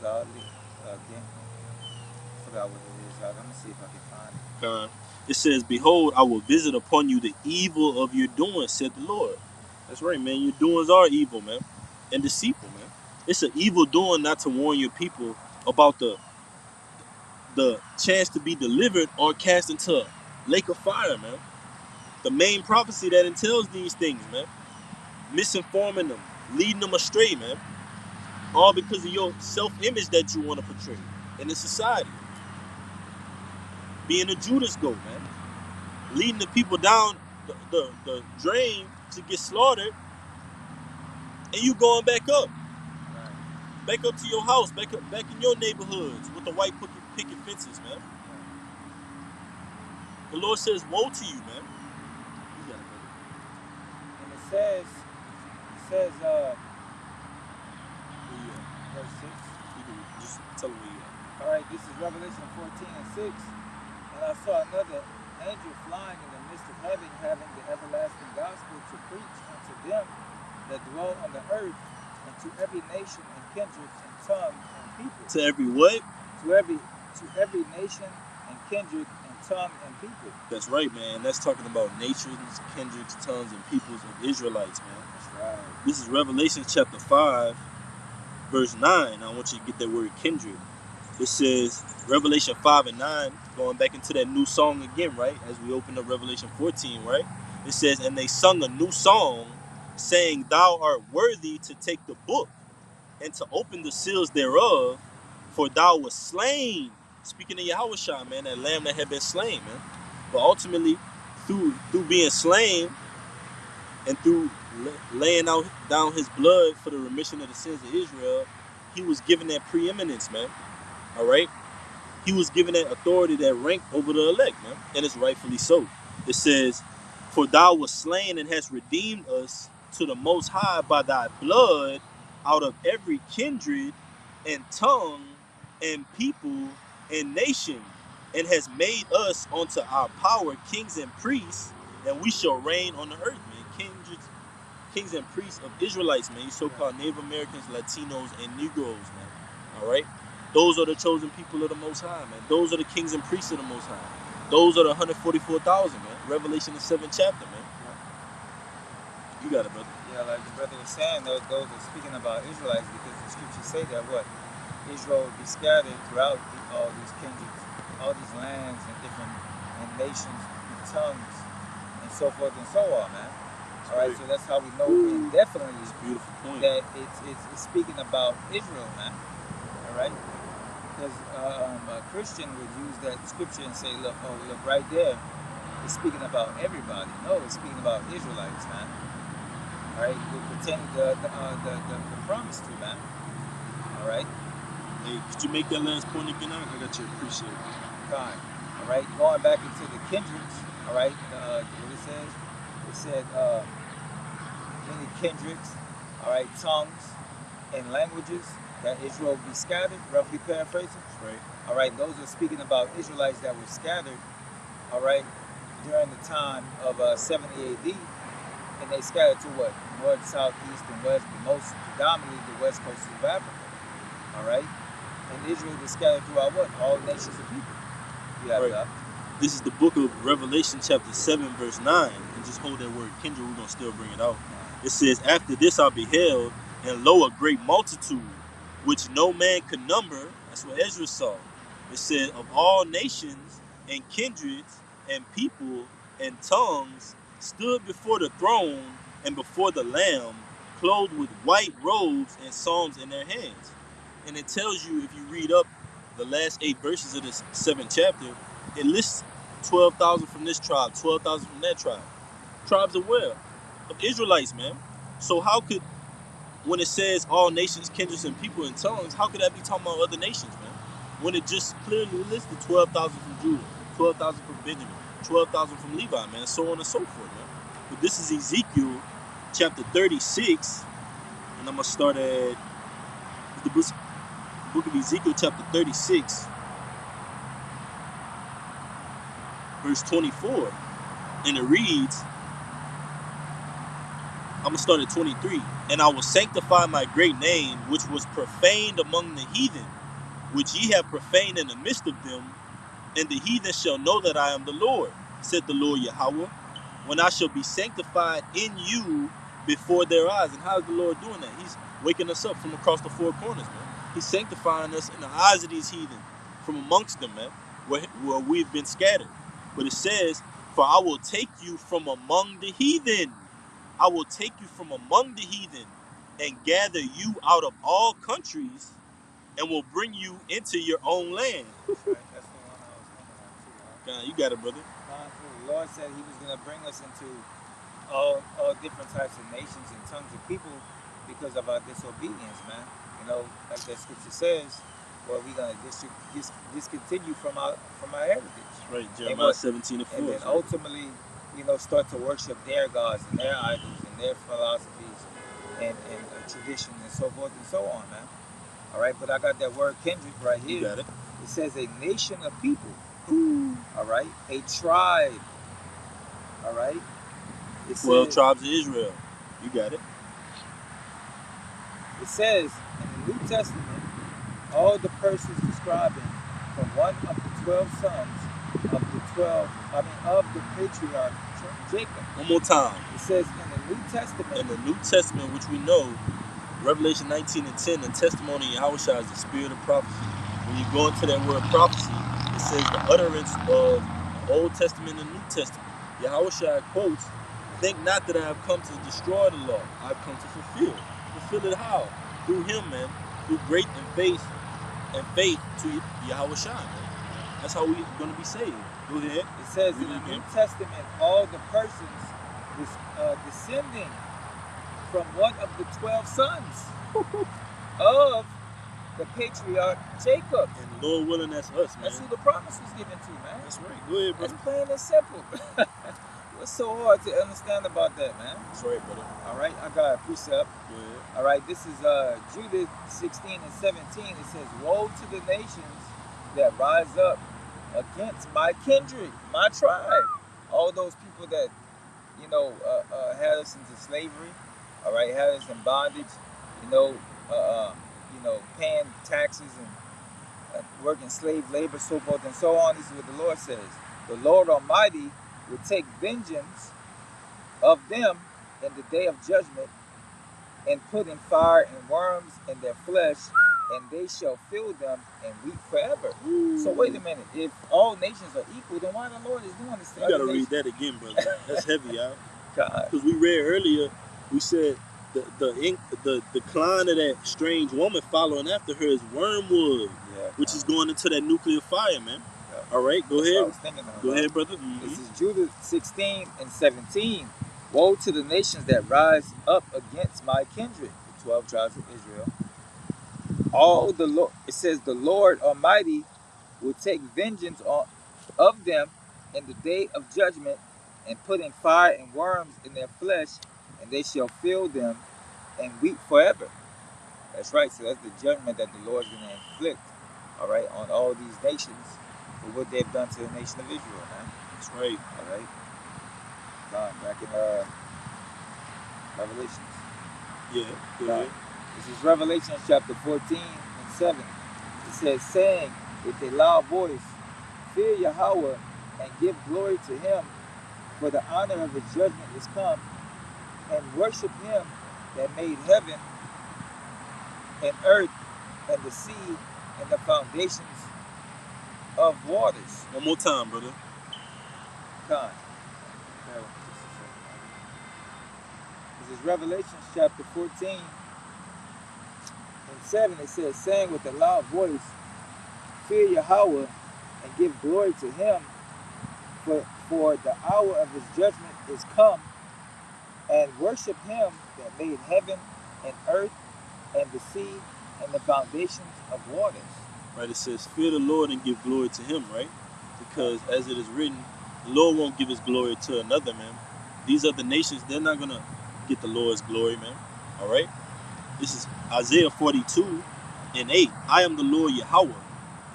godly again. I forgot what it is. Let me see if I can find it. It says, behold, I will visit upon you the evil of your doings, said the Lord. That's right, man. Your doings are evil, man, and deceitful, man. It's an evil doing not to warn your people about the chance to be delivered or cast into a lake of fire, man. The main prophecy that entails these things, man. Misinforming them, leading them astray, man. All because of your self-image that you want to portray in the society. Being a Judas goat, man. Leading the people down the drain to get slaughtered, and you going back up. Back up to your house, back in your neighborhoods with the white picket fences, man. The Lord says, woe to you, man. You got it, brother. And it says, verse 6. You can just tell them where you All right, this is Revelation 14:6. And I saw another angel flying in the midst of heaven, having the everlasting gospel to preach unto them that dwell on the earth, and to every nation and kindred and tongue and people. To every what? To every nation and kindred and tongue and people. That's right, man. That's talking about nations, kindreds, tongues, and peoples of Israelites, man. That's right. This is Revelation chapter 5, verse 9. I want you to get that word kindred. It says, Revelation 5 and 9, going back into that new song again, right? As we open up Revelation 14, right? It says, and they sung a new song, saying, thou art worthy to take the book and to open the seals thereof, for thou wast slain. Speaking of Yahushua, man, that lamb that had been slain, man. But ultimately, through being slain and through laying down his blood for the remission of the sins of Israel, he was given that preeminence, man. All right? He was given that authority, that rank over the elect, man. And it's rightfully so. It says, for thou wast slain and hast redeemed us to the Most High by thy blood out of every kindred and tongue and people and nation, and has made us unto our power kings and priests, and we shall reign on the earth, man. Kings and priests of Israelites, man. You so-called Native Americans, Latinos, and Negroes, man. All right? Those are the chosen people of the Most High, man. Those are the kings and priests of the Most High. Those are the 144,000, man. Revelation, the 7th chapter, man. You got it, brother. Yeah, like the brother was saying, those are speaking about Israelites, because the scriptures say that what? Israel will be scattered throughout all these kindreds, all these lands and different nations and tongues and so forth and so on, man. All right, so that's how we know indefinitely Beautiful point. that it's speaking about Israel, man. All right, because a Christian would use that scripture and say, look right there, it's speaking about everybody. No, it's speaking about Israelites, man. All right, pertaining to the promise to, man. All right. Hey, could you make that last point again? I got you. Appreciate it. God. All right, going back into the kindreds. All right, what it says? It said many kindreds. All right, tongues and languages that Israel will be scattered. Roughly paraphrasing. Right. All right, those are speaking about Israelites that were scattered. All right, during the time of 70 AD, and they scattered to what? North, south, east, and west, but most predominantly the west coast of Africa. All right. And Israel was scattered throughout what? All nations of people. Yeah, right. This is the book of Revelation chapter 7, verse 9. And just hold that word kindred, we're going to still bring it out. It says, after this I beheld, and lo, a great multitude, which no man could number. That's what Ezra saw. It said, of all nations and kindreds and people and tongues stood before the throne and before the Lamb, clothed with white robes and psalms in their hands. And it tells you, if you read up the last 8 verses of this 7th chapter, it lists 12,000 from this tribe, 12,000 from that tribe. Tribes of where? Of Israelites, man. So how could, when it says all nations, kindreds, and people in tongues, how could that be talking about other nations, man? When it just clearly listed 12,000 from Judah, 12,000 from Benjamin, 12,000 from Levi, man, so on and so forth, man. But this is Ezekiel chapter 36, and I'm going to start at the book of Ezekiel chapter 36, verse 24, and it reads, I'm going to start at 23. And I will sanctify my great name, which was profaned among the heathen, which ye have profaned in the midst of them, and the heathen shall know that I am the Lord, said the Lord Yahweh, when I shall be sanctified in you before their eyes. And how is the Lord doing that? He's waking us up from across the 4 corners, man. He's sanctifying us in the eyes of these heathen, from amongst them, man, where we've been scattered. But it says, for I will take you from among the heathen. I will take you from among the heathen and gather you out of all countries and will bring you into your own land. That's right. That's the one I was thinking of too. God, you got it, brother. The Lord said he was going to bring us into all different types of nations and tongues of people because of our disobedience, man. You know, like that scripture says, well, we're going to discontinue from our heritage. Right, Jeremiah 17:4. And then ultimately, you know, start to worship their gods and their idols and their philosophies and tradition and so forth and so on, man. All right, but I got that word kindred right here. You got it. It says a nation of people. Ooh. All All right, a tribe. All right. It 12 says, tribes of Israel. You got it. it says in the New Testament, all the persons describing from one of the 12 sons of the 12, of the patriarch Jacob. One more time. It says in the New Testament, In the New Testament, which we know, Revelation 19 and 10, the testimony of Yahushua is the spirit of prophecy. When you go into that word prophecy, it says the utterance of the Old Testament and New Testament. Yahushua quotes, "Think not that I have come to destroy the law. I have come to fulfill. Fulfill it how? Through him, man. Through great faith to Yahushua, man. That's how we're going to be saved." Go ahead. it says in the New Testament, all the persons descending from one of the 12 sons of the patriarch Jacob. And Lord willing, that's us, man. That's who the promise was given to, man. That's right. Go ahead, brother. That's plain and simple. What's so hard to understand about that, man? That's right, brother. All right, I got a precept. Go ahead. All right, this is Jude 16 and 17. It says, "Woe to the nations that rise up against my kindred, my tribe." All those people that, had us into slavery, all right, had us in bondage, paying taxes and working slave labor, so forth and so on. This is what the Lord says. The Lord Almighty will take vengeance of them in the day of judgment, and put in fire and worms in their flesh, and they shall fill them and weep forever. So wait a minute. If all nations are equal, then why the Lord is doing this to You other gotta read nations? that again, brother. That's heavy, y'all. God. Because we read earlier, we said the decline of that strange woman following after her is wormwood, which is going into that nuclear fire, man. Yeah. All right, go That's what I ahead. was thinking of, Go right? ahead, brother. This is Jude 16 and 17. "Woe to the nations that rise up against my kindred," the 12 tribes of Israel. It says the Lord Almighty will take vengeance of them in the day of judgment, and put in fire and worms in their flesh, and they shall fill them and weep forever. That's right. So that's the judgment that the Lord's going to inflict, all right, on all these nations for what they've done to the nation of Israel, man. That's right. All right. Back in Revelations. Yeah, go ahead. This is Revelation chapter 14 and 7. It says, saying with a loud voice, "Fear Yahweh and give glory to him, for the honor of his judgment is come, and worship him that made heaven and earth and the sea and the foundations of waters." One more time, brother. God. This is Revelation chapter 14 and 7. It says, saying with a loud voice, "Fear Yahweh and give glory to him, for the hour of his judgment is come, and worship him that made heaven and earth and the sea and the foundations of waters." Right, it says, "Fear the Lord and give glory to him," right? Because as it is written, the Lord won't give his glory to another, man. These other nations, they're not going to get the Lord's glory, man. All right? This is Isaiah 42 and 8. "I am the Lord Yahweh.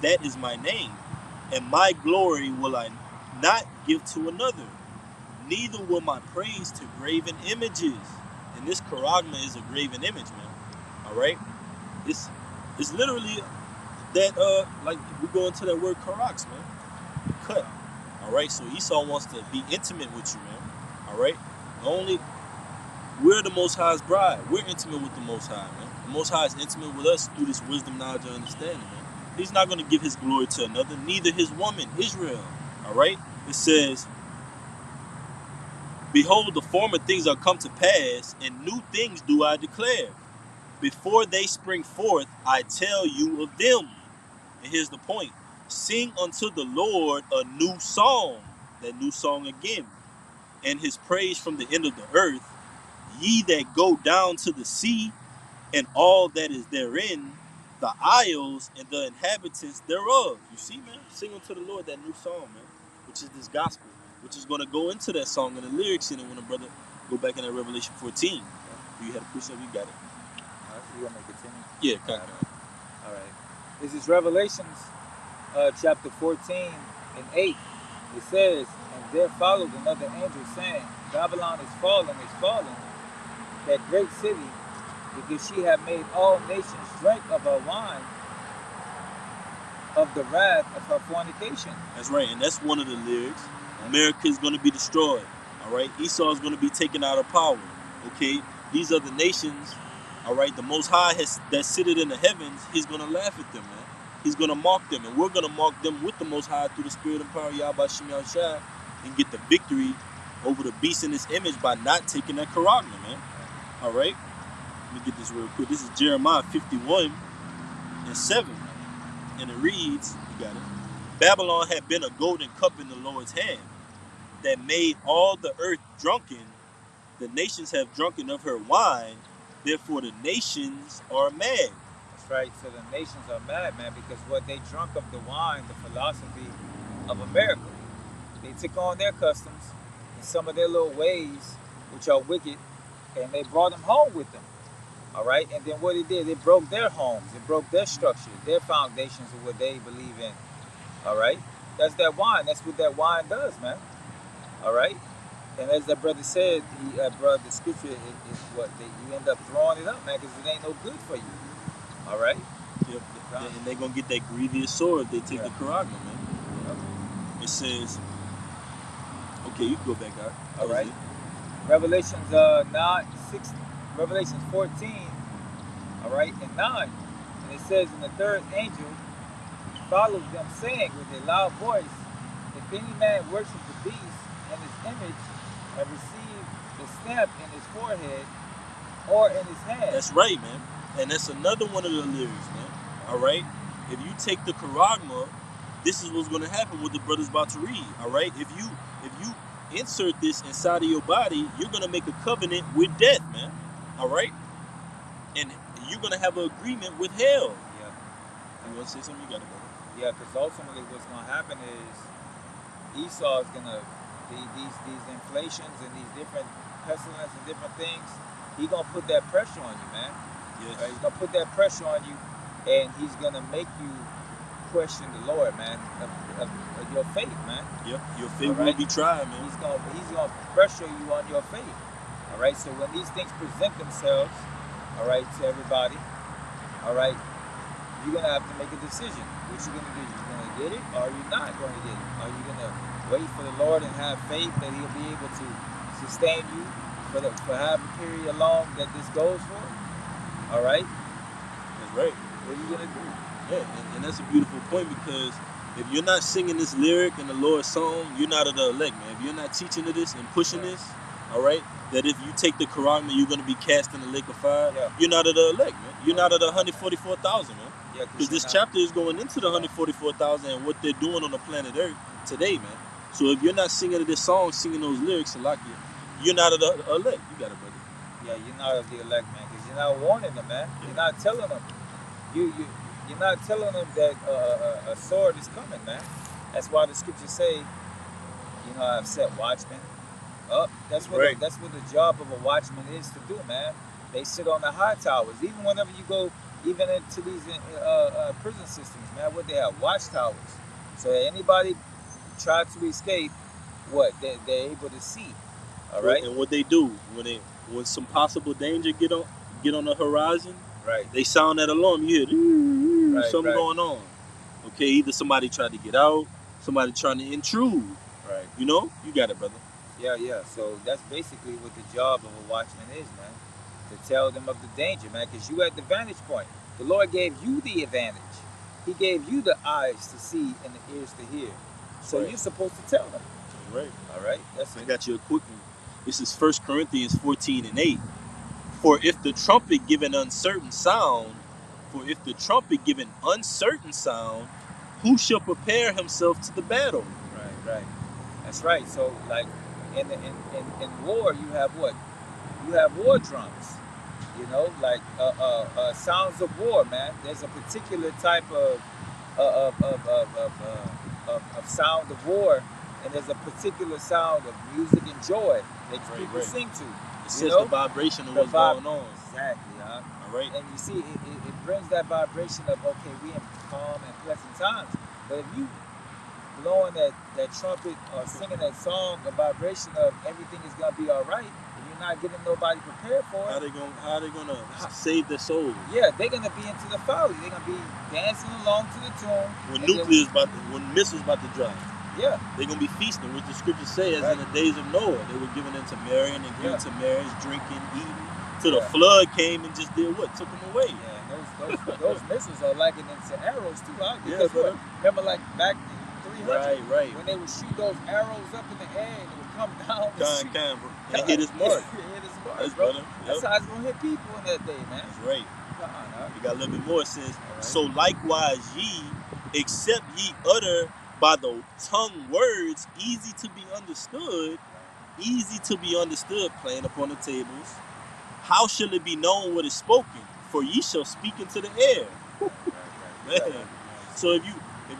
That is my name. And my glory will I not give to another. Neither will my praise to graven images." And this charagma is a graven image, man. All right? It's literally that, like we go into that word karax, man. Cut. All right? So Esau wants to be intimate with you, man. All right? We're the Most High's bride. We're intimate with the Most High, man. The Most High is intimate with us through this wisdom, knowledge, and understanding, man. He's not going to give his glory to another, neither his woman, Israel. All right? It says, "Behold, the former things are come to pass, and new things do I declare. Before they spring forth, I tell you of them." And here's the point. "Sing unto the Lord a new song." That new song again. "And his praise from the end of the earth. Ye that go down to the sea, and all that is therein, the isles and the inhabitants thereof." You see, man? Sing unto the Lord that new song, man, which is this gospel, which is going to go into that song and the lyrics in it when a brother go back in that Revelation 14. You had a precept, you got it. All right, you want me to continue? Yeah, kind of. All right. This is Revelations chapter 14 and 8. It says, and there followed another angel saying, Babylon is fallen, that great city, because she had made all nations drink of her wine, of the wrath of her fornication. That's right, and that's one of the lyrics. America is going to be destroyed. All right, Esau is going to be taken out of power. Okay, these other nations. All right, the Most High that sitteth in the heavens. He's going to laugh at them, man. He's going to mock them, and we're going to mock them with the Most High through the Spirit and power of Yahweh Shem Yahushua, and get the victory over the beast in this image by not taking that charagma, man. All right, let me get this real quick. This is Jeremiah 51:7. And it reads, you got it. Babylon had been a golden cup in the Lord's hand that made all the earth drunken. The nations have drunken of her wine. Therefore, the nations are mad. That's right. So the nations are mad, man, because what they drunk of the wine, the philosophy of America. They took on their customs and some of their little ways, which are wicked, and they brought them home with them. All right, and then what it did, it broke their homes, it broke their structure, their foundations of what they believe in. All right, that's that wine. That's what that wine does, man. All right, and as that brother said, brother, the scripture is what you end up throwing it up, man, because it ain't no good for you. All right. Yep. And they're gonna get that grievous sword if they take the charagma, man. Yep. It says, okay, you can go back out. All right. Revelations 14, all right, and 9. And it says, and the third angel followed them, saying with a loud voice, if any man worship the beast and his image and receive the stamp in his forehead or in his hand. That's right, man. And that's another one of the lyrics, man. All right? If you take the charagma, this is what's going to happen, what the brother's about to read. All right? If you insert this inside of your body, you're going to make a covenant with death, man. All right? And you're going to have an agreement with hell. Yeah. You want to say something? You got to go. Yeah, because ultimately what's going to happen is Esau is going to, these inflations and these different pestilence and different things, he's going to put that pressure on you, man. Yes. He's going to put that pressure on you, and he's going to make you question the Lord, man, of your faith, man. Yep, your faith will be tried, man. He's gonna pressure you on your faith. All right. So when these things present themselves, all right, to everybody, all right, you're gonna have to make a decision. What you gonna do? You're gonna get it, or you're not gonna get it? Are you gonna wait for the Lord and have faith that He'll be able to sustain you for however period long that this goes for? All right. That's right. What are you gonna do? Yeah, and that's a beautiful point, because if you're not singing this lyric in the Lord's song, you're not of the elect, man. If you're not teaching to this and pushing this, all right, that if you take the charagma, you're going to be cast in the lake of fire, you're not of the elect, man. You're not of the 144,000, man. Because this chapter is going into the 144,000 and what they're doing on the planet Earth today, man. So if you're not singing this song, singing those lyrics, you're not of the elect. You got it, brother. Yeah, you're not of the elect, man, because you're not warning them, man. You're not telling them. You're not telling them that a sword is coming, man. That's why the scriptures say, I've set watchmen up. That's what the job of a watchman is to do, man. They sit on the high towers. Even whenever you go, even into these prison systems, man, what they have, watchtowers. So that anybody try to escape, they're able to see. All right. And what they do when some possible danger get on the horizon, right? They sound that alarm. You hear something going on. Okay, either somebody tried to get out, somebody trying to intrude. Right. You got it, brother. Yeah. So that's basically what the job of a watchman is, man. To tell them of the danger, man, because you at the vantage point. The Lord gave you the advantage. He gave you the eyes to see and the ears to hear. So you're supposed to tell them. Right. All right. I got you a quick one. This is 1 Corinthians 14:8. For if the trumpet give an uncertain sound, who shall prepare himself to the battle? Right. That's right. So, like in war, you have what? You have war drums. Like sounds of war, man. There's a particular type of sound of war, and there's a particular sound of music and joy that people sing to. It says the vibration of what's going on. Exactly, huh? All right. And you see, it brings that vibration of, okay, we in calm and pleasant times. But if you blowing that trumpet or singing that song, a vibration of everything is gonna be all right, and you're not getting nobody prepared for it. How they gonna save their souls? Yeah, they're gonna be into the folly. They're gonna be dancing along to the tune. When missiles about to drop. Yeah. They're gonna be feasting, which the scriptures say, as in the days of Noah. They were given into marrying and giving to marriage, drinking, eating. Till the flood came and just did what? Took them away. Yeah, and those missiles are likened into arrows too, huh? Because remember, like back in 300, right, when they would shoot those arrows up in the air and it would come down. Bro. And hit his mark. That's bro. That's how it's gonna hit people in that day, man. That's right. You got a little bit more. It says, so likewise ye, except ye utter by the tongue words easy to be understood, playing upon the tables, how shall it be known what is spoken? For ye shall speak into the air. Man. So if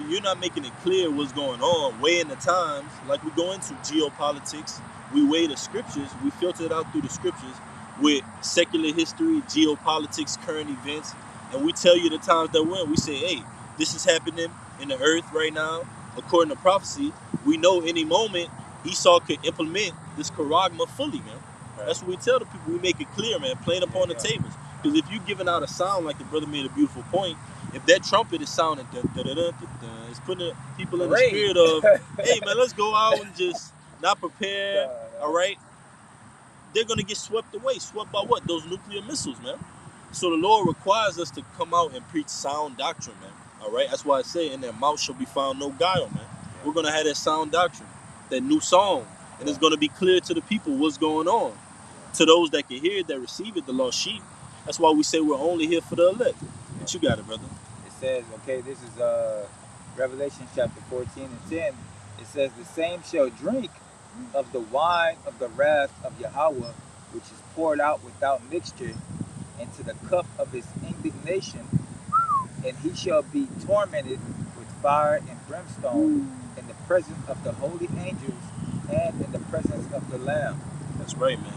you're not making it clear what's going on, weighing the times, like we go into geopolitics, we weigh the scriptures, we filter it out through the scriptures with secular history, geopolitics, current events, and we tell you the times that we're in. We say, hey, this is happening in the earth right now. According to prophecy, we know any moment Esau could implement this charagma fully, man. That's what we tell the people. We make it clear, man, playing upon the tables. Because if you're giving out a sound, like the brother made a beautiful point, if that trumpet is sounding, it's putting people in the spirit of, hey, man, let's go out and just not prepare, all right? They're going to get swept away. Swept by what? Those nuclear missiles, man. So the Lord requires us to come out and preach sound doctrine, man. All right? That's why I say, in their mouth shall be found no guile, man. We're going to have that sound doctrine, that new song. And it's going to be clear to the people what's going on. To those that can hear it, that receive it, the lost sheep. That's why we say we're only here for the elect. But you got it, brother. It says, okay, this is Revelation chapter 14 and 10. It says, the same shall drink of the wine of the wrath of Yahweh, which is poured out without mixture into the cup of his indignation, and he shall be tormented with fire and brimstone in the presence of the holy angels and in the presence of the Lamb. That's right, man.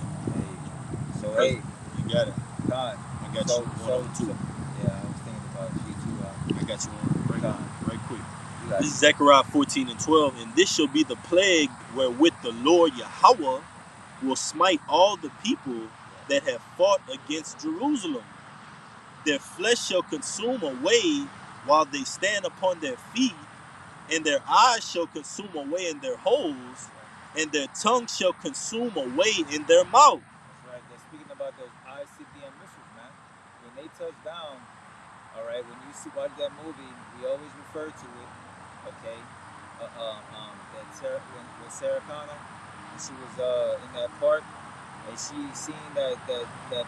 So, hey, you got it. God. I got you one too. Yeah, I was thinking about you too. I got you one right quick. This is Zechariah 14 and 12. And this shall be the plague wherewith the Lord Yahweh will smite all the people that have fought against Jerusalem. Their flesh shall consume away while they stand upon their feet, and their eyes shall consume away in their holes, and their tongue shall consume away in their mouth. That's right. They're speaking about those ICBM missiles, man. When they touch down, all right, when you watch that movie, we always refer to it, okay? When Sarah Connor, she was in that park, and she seen that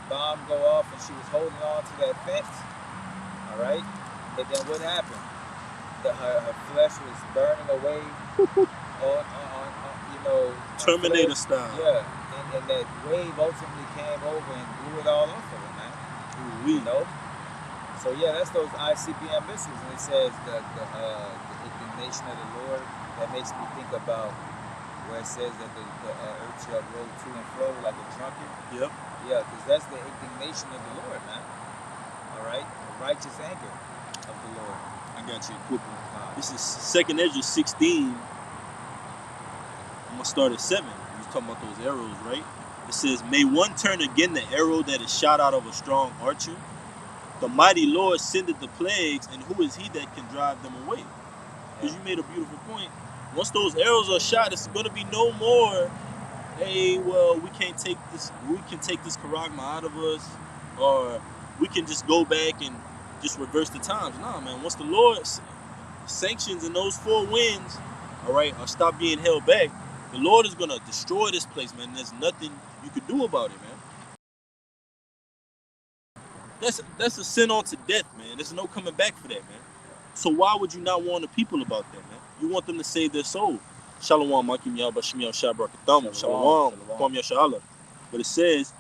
bomb go off, and she was holding on to that fence, all right? And then what happened? Her flesh was burning away on Terminator style. Yeah, and that wave ultimately came over and blew it all off of her, man. You know? So yeah, that's those ICBM missiles, and it says the indignation of the Lord. That makes me think about where it says that the earth shall roll to and fro like a trumpet. Yep. Yeah, because that's the indignation of the Lord, man. All right, the righteous anger of the Lord. I got you quick one. This is 2nd Ezra 16. I'm gonna start at 7. We're talking about those arrows, right? It says, may one turn again the arrow that is shot out of a strong archer. The mighty Lord sendeth the plagues, and who is he that can drive them away? Because you made a beautiful point. Once those arrows are shot, it's going to be no more, hey, well, we can take this charagma out of us, or we can just go back and just reverse the times. Nah, man, once the Lord sanctions and those 4 winds, all right, or stop being held back, the Lord is going to destroy this place, man. There's nothing you could do about it, man. That's a sin unto death, man. There's no coming back for that, man. So why would you not warn the people about that, man? You want them to save their soul. Shalom, Makim Yah Bashim Yah Shabrakatamu. Shalom, Kwam Yashala. But it says,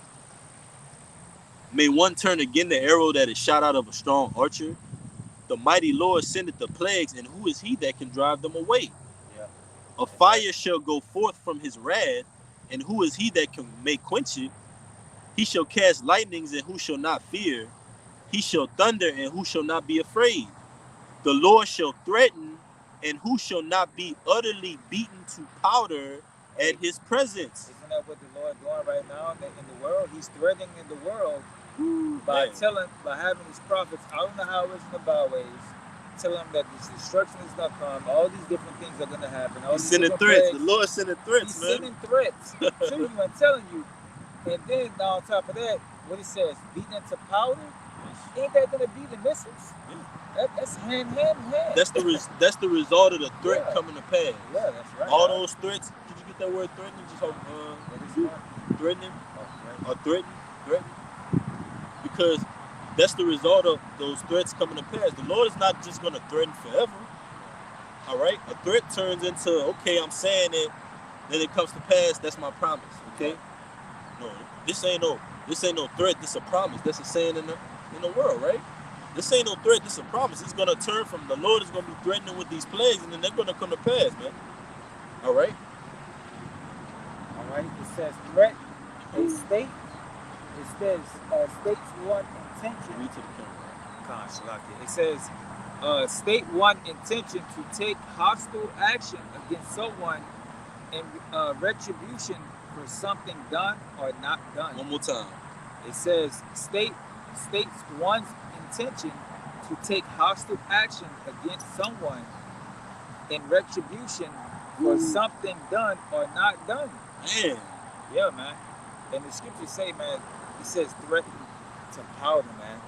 may one turn again the arrow that is shot out of a strong archer. The mighty Lord sendeth the plagues, and who is he that can drive them away? Yeah. A fire shall go forth from his wrath, and who is he that can make quench it? He shall cast lightnings, and who shall not fear? He shall thunder, and who shall not be afraid? The Lord shall threaten, and who shall not be utterly beaten to powder at his presence. Isn't that what the Lord doing right now in the world? He's threatening in the world by having his prophets out in the highways and the byways, telling them that this destruction is going to come, all these different things are going to happen. He's sending threats. The Lord sending threats, He's sending threats to you and telling you. And then on top of that, what he says, beating into powder, ain't that going to be the missiles? Yeah. That's hand. That's the result of the threat coming to pass. Yeah, that's right. All those threats. Did you get that word threatening? Just threatening or threatening. Because that's the result of those threats coming to pass. The Lord is not just going to threaten forever. All right? A threat turns into, okay, I'm saying it, then it comes to pass, that's my promise. Okay? No, this ain't no threat, this is a promise. That's a saying in the world, right? This ain't no threat, this is a promise. It's going to turn from the Lord is going to be threatening with these plagues, and then they're going to come to pass, man. All right? All right, it says threat, a state. It says states one intention. Read to the camera. It says state one intention to take hostile action against someone in retribution for something done or not done. One more time. It says states one's intention to take hostile action against someone in retribution for something done or not done. Man. Yeah, man. And the scriptures say, man, it says threaten to powder, man.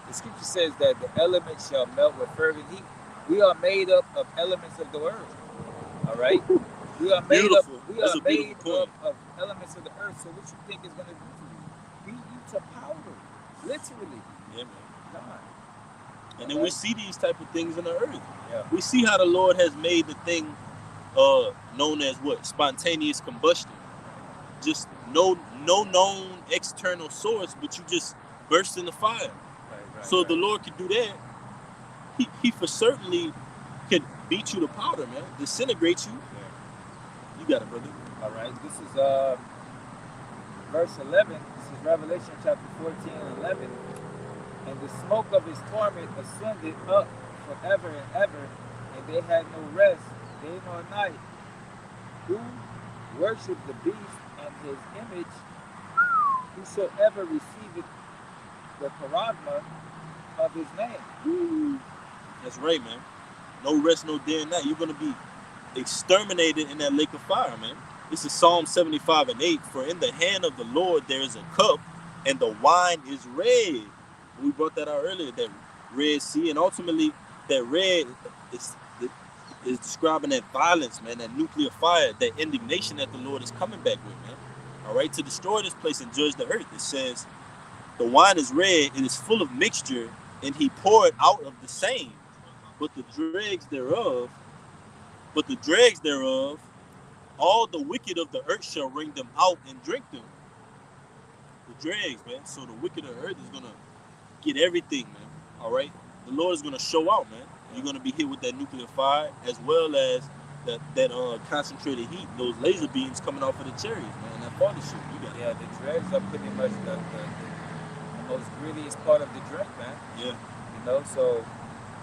The scripture says that the elements shall melt with fervent heat. We are made up of elements of the earth. All right? We are made up of elements of the earth. So what you think is going to do to you? Beat you to powder. Literally. Yeah, man. God. And then we see these type of things in the earth. Yeah. We see how the Lord has made the thing known as what? Spontaneous combustion. Just no known external source, but you just burst in the fire. Right, so the Lord could do that. He for certainly could beat you to powder, man. Disintegrate you. Yeah. You got it, brother. All right. This is verse 11. This is Revelation chapter 14 and 11. And the smoke of his torment ascended up forever and ever, and they had no rest, day nor night. Who worshiped the beast and his image, whosoever receiveth the charagma of his name. That's right, man. No rest, no day and night. You're going to be exterminated in that lake of fire, man. This is Psalm 75 and 8. For in the hand of the Lord there is a cup, and the wine is red. We brought that out earlier, that Red Sea, and ultimately that red is describing that violence, man, that nuclear fire, that indignation that the Lord is coming back with, man. All right, to destroy this place and judge the earth. It says, the wine is red, it is full of mixture, and he poured out of the same. But the dregs thereof, all the wicked of the earth shall wring them out and drink them. The dregs, man. So the wicked of the earth is going to get everything, man. All right? The Lord is going to show out, man. You're going to be hit with that nuclear fire, as well as that concentrated heat, those laser beams coming off of the chariots, man. That father shit. You got it. The dregs are pretty much the most greediest part of the drink, man. Yeah. You know, so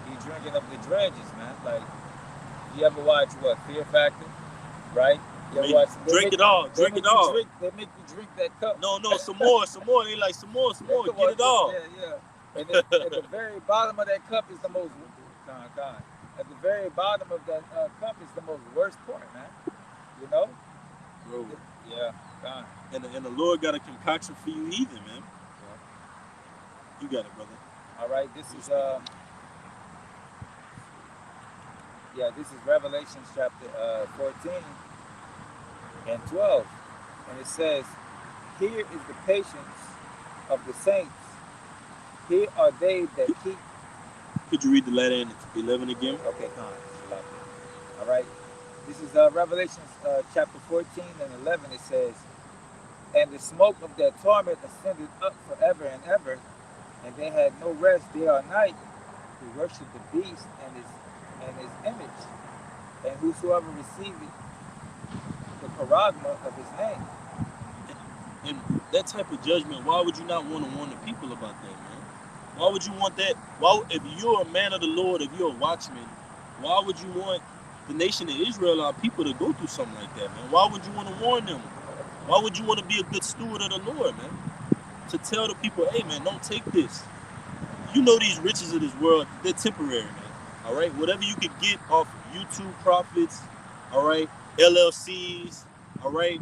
you drinking up the dredges, man. Like, you ever watch Fear Factor, right? You ever watch? Drink it all. They make you drink that cup. No, some more. They like some more. Get it all. Yeah. And at the very bottom of that cup is the most. At the very bottom of that cup is the most worst part, man. You know? Bro. Yeah. God. And the Lord got a concoction for you either, man. Yeah. You got it, brother. All right. This is this is Revelation chapter 14 and 12. And it says, here is the patience of the saints. Here are they that keep. Could you read the letter in 11 again? Okay, come on. All right. This is Revelation chapter 14 and 11. It says, and the smoke of their torment ascended up forever and ever, and they had no rest day or night, who worshiped the beast and his image, and whosoever received the charagma of his name. And that type of judgment, why would you not want to warn the people about that, man? Why would you want that? Why, if you're a man of the Lord, if you're a watchman, why would you want the nation of Israel, our people, to go through something like that, man? Why would you want to warn them? Why would you want to be a good steward of the Lord, man? To tell the people, hey, man, don't take this. You know these riches of this world, they're temporary, man. All right? Whatever you could get off YouTube profits, all right? LLCs, all right?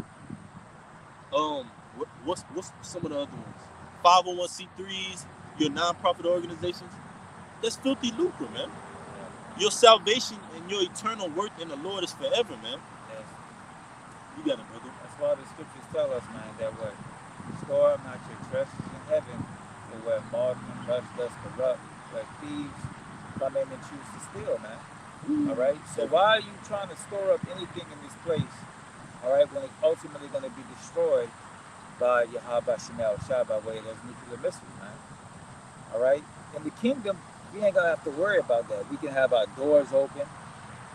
What's some of the other ones? 501c3s, your nonprofit organizations. That's filthy lucre, man. Your salvation and your eternal worth in the Lord is forever, man. Yes. You got it, brother. That's why the scriptures tell us, man, that what? Store up not your treasures in heaven, but where moth and rust does corrupt, where thieves come in and choose to steal, man. All right? So why are you trying to store up anything in this place, all right, when it's ultimately going to be destroyed by Yahweh Shemel Shah by way of those nuclear missiles, man? All right? In the kingdom, we ain't going to have to worry about that. We can have our doors open.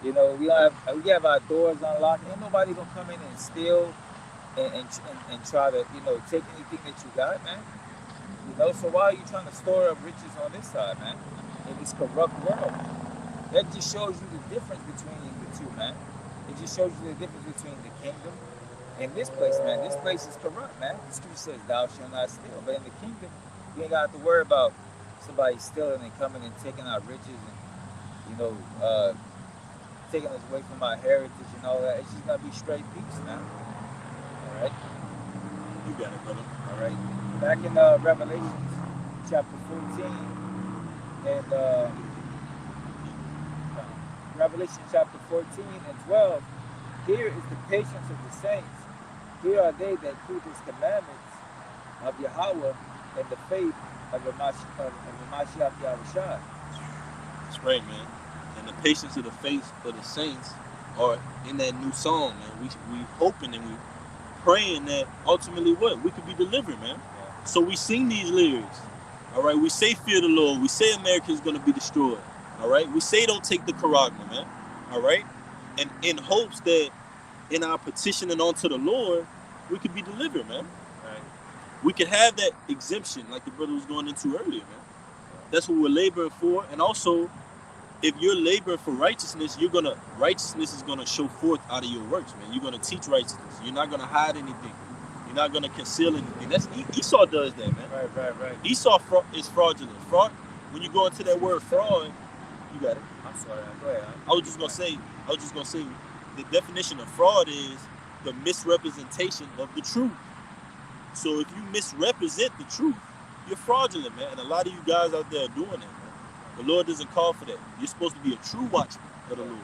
You know, we have our doors unlocked. Ain't nobody going to come in and steal and try to, you know, take anything that you got, man. You know, so why are you trying to store up riches on this side, man? In this corrupt world. That just shows you the difference between the two, man. It just shows you the difference between the kingdom and this place, man. This place is corrupt, man. The scripture says, thou shalt not steal. But in the kingdom, you ain't got to worry about somebody stealing and coming and taking our riches and, you know, taking us away from our heritage and all that. It's just going to be straight peace, man. All right? You got it, brother. All right. Back in Revelation chapter 14 and Revelation chapter 14 and 12, here is the patience of the saints. Here are they that keep his commandments of Yahweh and the faith of the Mashiach Yahushua. That's right, man. And the patience of the faith of the saints are in that new song, man. We hoping and we praying that ultimately what? We could be delivered, man. Yeah. So we sing these lyrics. All right, we say fear the Lord. We say America is going to be destroyed. All right, we say don't take the charagma, man. All right, and in hopes that in our petitioning unto the Lord, we could be delivered, man. Right. We could have that exemption like the brother was going into earlier, man. That's what we're laboring for. And also, if you're laboring for righteousness, righteousness is gonna show forth out of your works, man. You're gonna teach righteousness. You're not gonna hide anything. You're not gonna conceal anything. That's Esau does that, man. Right. Esau is fraudulent. Fraud. When you go into that word fraud, you got it. I'm sorry. Go ahead. I was just gonna say, the definition of fraud is the misrepresentation of the truth. So if you misrepresent the truth, you're fraudulent, man. And a lot of you guys out there are doing that, man. The Lord doesn't call for that. You're supposed to be a true watchman of the Lord.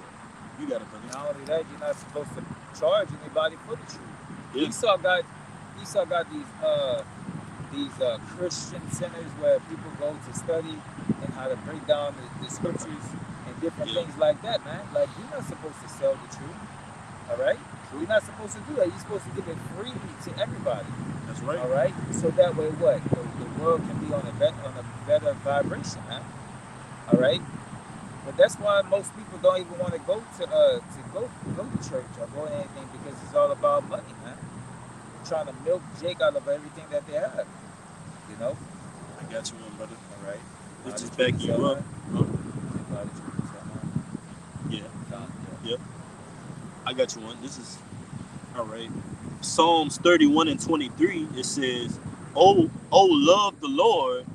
You got it, brother. Not only that, you're not supposed to charge anybody for the truth. Yeah. Esau got these Christian centers where people go to study and how to break down the scriptures and different things like that, man. Like, you're not supposed to sell the truth, all right? You're not supposed to do that. You're supposed to give it freely to everybody. That's right. All right? So that way, what? The world can be on a better vibration, man. All right? But that's why most people don't even want to go to church or go to anything, because it's all about money, man. They're trying to milk Jake out of everything that they have. You know? I got you, one, brother. All right? Let's just back you up. Yeah. Yep. I got you one. This is all right. Psalms 31 and 23. It says, "Oh, love the Lord,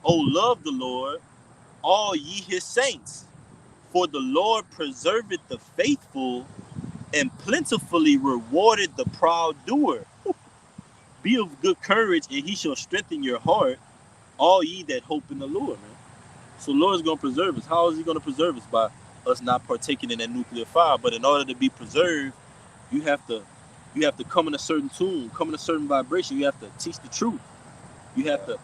love the Lord, all ye his saints, for the Lord preserveth the faithful, and plentifully rewarded the proud doer. Be of good courage, and he shall strengthen your heart, all ye that hope in the Lord." Man. So the Lord is going to preserve us. How is he going to preserve us? By us not partaking in that nuclear fire. But in order to be preserved, you have to come in a certain tune, come in a certain vibration. You have to teach the truth. You have to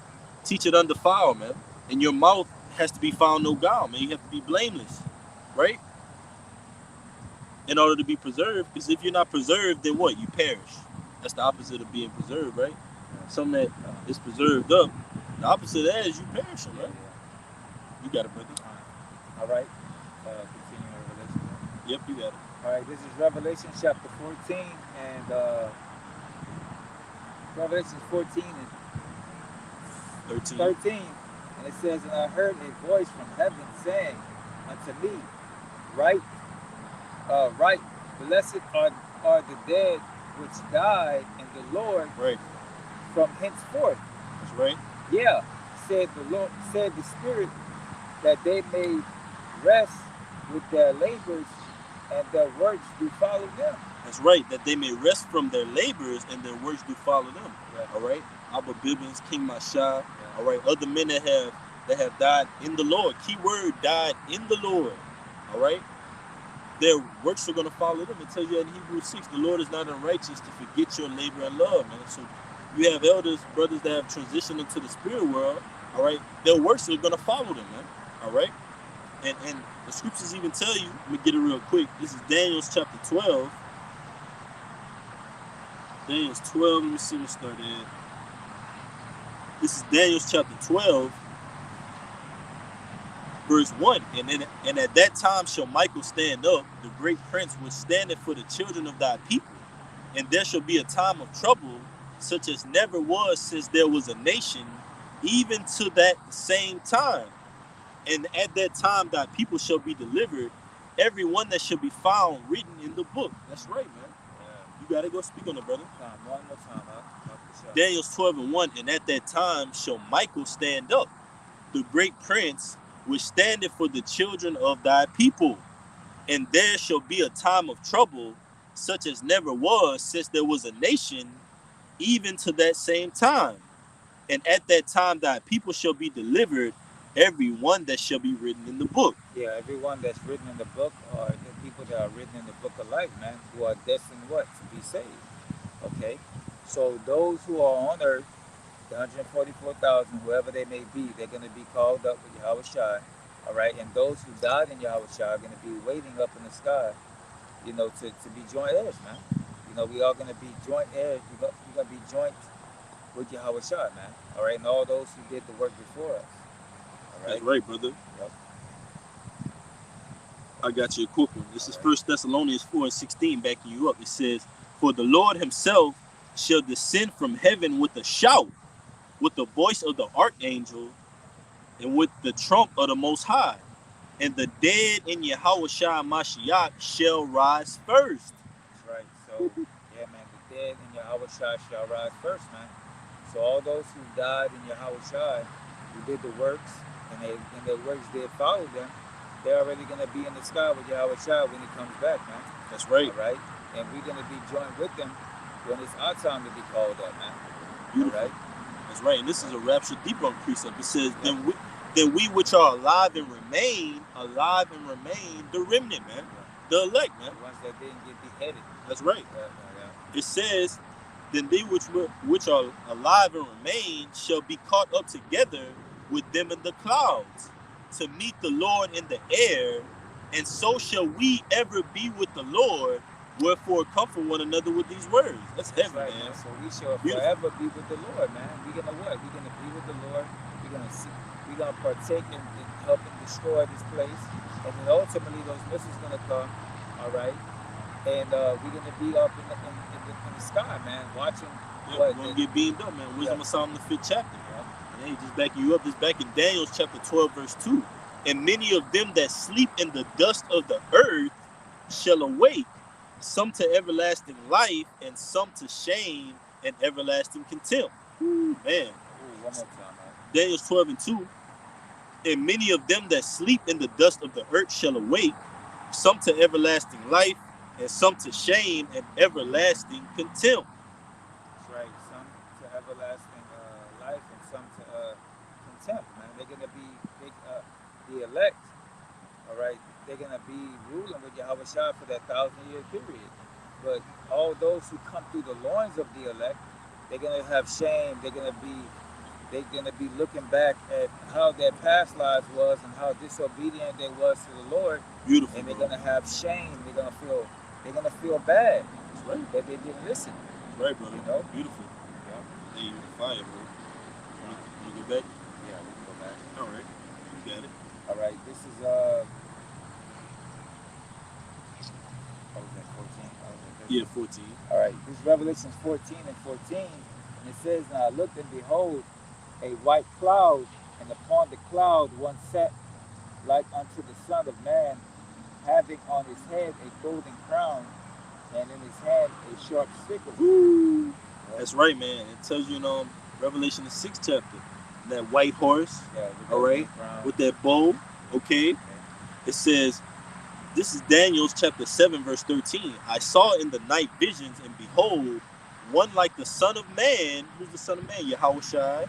teach it undefiled, man. And your mouth has to be found no guile, man. You have to be blameless, right? In order to be preserved. Because if you're not preserved, then what? You perish. That's the opposite of being preserved, right? Something that is preserved up. The opposite of that is you perishing, right? You got it, brother. All right. Continuing Revelation. Yep, you got it. All right, this is Revelation chapter 14 and Revelation 14 and 13. And it says, "And I heard a voice from heaven saying unto me, Write, Right. Blessed are the dead which died in the Lord Right. from henceforth. That's right. Yeah, said the Lord, said the Spirit, that they may rest with their labors and their works do follow them. That's right. That they may rest from their labors and their works do follow them. Yeah. All right. Abba Bibbins, King Mashah. Yeah. All right. Other men that have died in the Lord. Key word, died in the Lord. All right. Their works are going to follow them. It tells you in Hebrews 6, the Lord is not unrighteous to forget your labor and love, man. So you have elders, brothers that have transitioned into the spirit world. All right. Their works are going to follow them, man. All right. And the scriptures even tell you, let me get it real quick. This is Daniel's chapter 12. Daniel's 12, let me see what started at. This is Daniel's chapter 12, verse 1. And at that time shall Michael stand up, the great prince which standeth for the children of thy people. And there shall be a time of trouble, such as never was since there was a nation, even to that same time. And at that time thy people shall be delivered, every one that shall be found written in the book. That's right, man. You got to go speak on it, brother. One more time. Daniel's 12 and 1. And at that time shall Michael stand up, the great prince, which standeth for the children of thy people. And there shall be a time of trouble, such as never was since there was a nation, even to that same time. And at that time thy people shall be delivered, every one that shall be written in the book. Yeah, everyone that's written in the book are the people that are written in the book of life, man, who are destined what? To be saved. Okay? So those who are on earth, the 144,000, whoever they may be, they're going to be called up with Yahweh Shai. All right? And those who died in Yahweh Shai are going to be waiting up in the sky, to be joint heirs, man. We are going to be joint heirs. We're going to be joint with Yahweh Shai, man. All right? And all those who did the work before us. All right? That's right, brother. Yep. I got you a quick one. This is 1 Thessalonians 4 and 16 backing you up. It says, for the Lord himself shall descend from heaven with a shout, with the voice of the archangel, and with the trump of the Most High. And the dead in Yahweh Shai Mashiach shall rise first. That's right. So, yeah, man, the dead in Yahweh Shai shall rise first, man. So all those who died in Yahweh Shai, who did the works, and their works did follow them, they're already going to be in the sky with Yahweh Shai when he comes back, man. That's right. All right? And we're going to be joined with them when it's our time to be called up, man. Beautiful. All right? That's right. And this is a rapture debunk precept. It says, then we which are alive and remain, the remnant, man. The elect, man. The ones that didn't get beheaded. That's right. Yeah. It says, then they which are alive and remain shall be caught up together with them in the clouds to meet the Lord in the air, and so shall we ever be with the Lord. Wherefore comfort one another with these words. That's heavy, right, man. So we shall forever be with the Lord, man. We're gonna what? We're gonna be with the Lord. We're gonna partake in helping destroy this place, and then ultimately those missiles gonna come. All right, and we're gonna be up in the sky, man, watching. Yeah, we're gonna get beamed up, man. Wisdom of Solomon, the 5th chapter. And he just backing you up. This back in Daniel's chapter 12, verse 2. And many of them that sleep in the dust of the earth shall awake, some to everlasting life, and some to shame and everlasting contempt. Ooh, man. Ooh, one more time, man. Daniel's 12 and 2. And many of them that sleep in the dust of the earth shall awake, some to everlasting life, and some to shame and everlasting contempt. That's right. Some to everlasting life, and some to contempt, man. They're going to be the elect, all right? They're going to be ruling with Yahweh Shai for that 1,000-year period. But all those who come through the loins of the elect, they're going to have shame. They're going to be looking back at how their past lives was and how disobedient they was to the Lord. Beautiful. And they're going to have shame. They're going to feel bad. That's right. That they didn't listen. That's right, brother. Beautiful. Yeah. Hey, you're fire, bro. You go back? Yeah, we can go back. All right. You got it. All right. This is what was that, 14? Yeah, 14. All right. This is Revelation 14 and 14. And it says, and I looked and behold a white cloud, and upon the cloud one sat like unto the Son of Man, having on his head a golden crown, and in his hand a sharp sickle. Woo! Yeah, That's right, man. It tells you in Revelation the 6th chapter, that white horse, yeah, the all golden right, crown. with that bow, okay? Okay. It says, this is Daniel's chapter 7, verse 13. I saw in the night visions, and behold, one like the Son of Man. Who's the Son of Man? Yahweh Shai.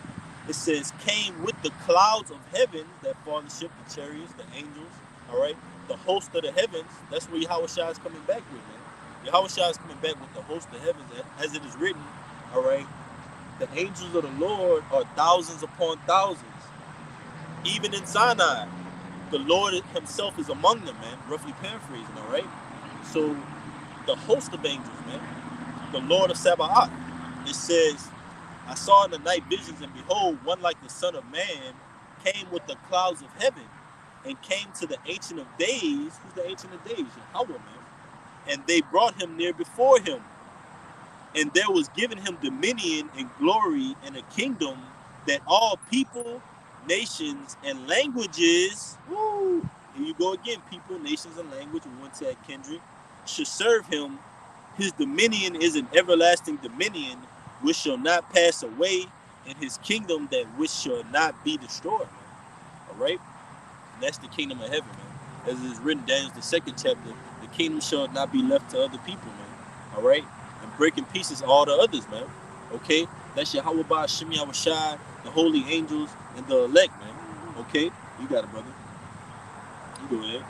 It says, came with the clouds of heaven, that fathership, the chariots, the angels, all right? The host of the heavens. That's where Yahweh Shai is coming back with, man. Yahweh Shai is coming back with the host of heavens, as it is written, all right? The angels of the Lord are thousands upon thousands. Even in Sinai, the Lord himself is among them, man. Roughly paraphrasing, all right? So the host of angels, man, the Lord of Sabaoth. It says, I saw in the night visions, and behold, one like the Son of Man came with the clouds of heaven and came to the Ancient of Days. Who's the Ancient of Days? Yahweh, man. And they brought him near before him. And there was given him dominion and glory and a kingdom, that all people, nations, and languages, woo, here you go again, people, nations, and language, we went to that kindred, should serve him. His dominion is an everlasting dominion which shall not pass away, and his kingdom that which shall not be destroyed, man. All right? And that's the kingdom of heaven, man. As it is written, Daniel, the 2nd chapter, the kingdom shall not be left to other people, man. All right? And break in pieces all the others, man. Okay? That's Yahweh Ba, Shem Yahweh Shai, the holy angels, and the elect, man. Okay? You got it, brother. You go ahead.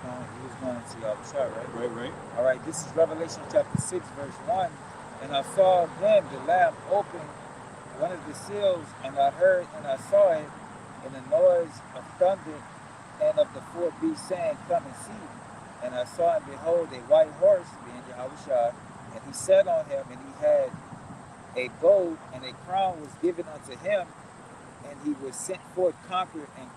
Yeah, he was going to Yahweh Shai, right? Right. All right, this is Revelation chapter 6, verse 1. And I saw then the Lamb open one of the seals, and I heard and I saw it in the noise of thunder and of the four beasts saying, come and see. And I saw and behold a white horse, being Yahweh Shai, and he sat on him, and he had a bow, and a crown was given unto him, and he was sent forth conquering and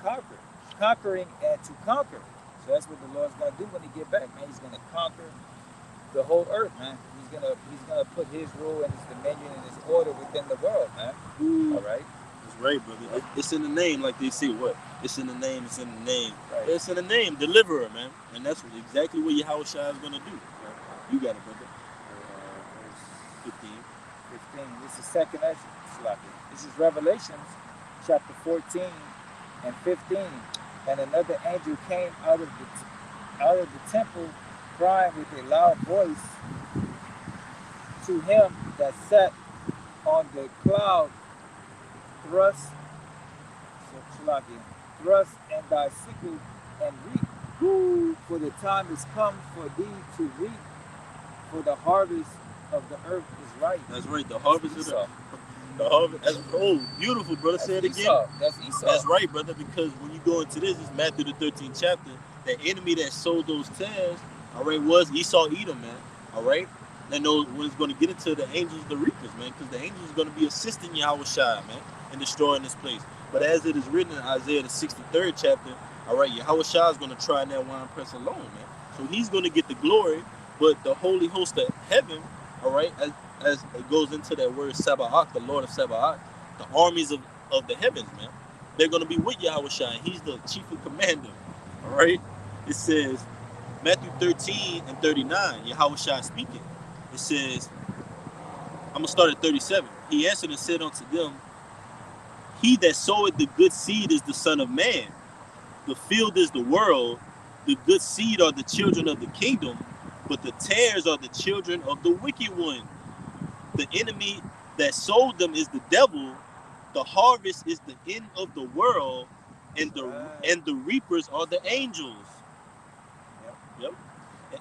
to conquer. So that's what the Lord's gonna do when he get back, man. He's gonna conquer the whole earth, man. He's gonna put his rule and his dominion and his order within the world, man. All right. That's right, brother. It's in the name, like they say. What? It's in the name. It's in the name. Right. It's in the name, deliverer, man. And that's exactly what Yahweh Shai is gonna do. You got it, brother. Verse 15. This is second Exodus. This is Revelations chapter 14 and 15. And another angel came out of the temple, crying with a loud voice to him that sat on the cloud, thrust and thy sickle and reap, for the time is come for thee to reap, for the harvest of the earth is ripe. That's right. The harvest That's is Esau. the harvest. That's beautiful, brother. That's Say it again. Esau. That's Esau. That's right, brother. Because when you go into this, it's Matthew the 13th chapter. The enemy that sowed those tares, all right, was Esau Edom, man. All right. And those when it's going to get into the angels, the reapers, man, because the angels are going to be assisting Yahweh Shai, man, in destroying this place. But as it is written in Isaiah the 63rd chapter, all right, Yahweh Shai is going to try in that wine press alone, man. So he's going to get the glory, but the holy host of heaven, all right, as it goes into that word Sabaoth, the Lord of Sabaoth, the armies of the heavens, man, they're going to be with Yahweh Shai. He's the chief of commander, all right? It says, Matthew 13 and 39, Yahweh Shai speaking. It says, I'm going to start at 37. He answered and said unto them, he that soweth the good seed is the Son of Man. The field is the world. The good seed are the children of the kingdom, but the tares are the children of the wicked one. The enemy that sowed them is the devil. The harvest is the end of the world, and the reapers are the angels. Yep.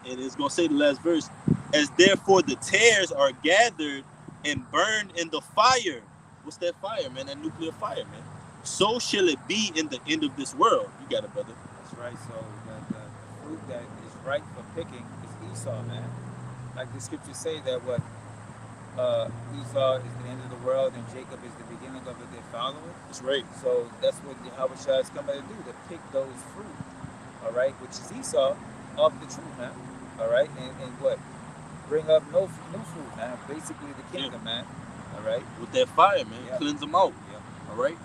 And it's going to say the last verse, as therefore the tares are gathered and burned in the fire. What's that fire, man? That nuclear fire, man. So shall it be in the end of this world. You got it, brother. That's right. So the fruit that is ripe for picking is Esau, man. Like the scriptures say that what Esau is the end of the world and Jacob is the beginning of it, their followers. That's right. So that's what Yahweh Shai is coming to do, to pick those fruit, all right, which is Esau, of the truth, man, all right, and what? Bring up new fruit, man, basically the kingdom, man, all right. With that fire, man, cleanse them out, yeah. all right?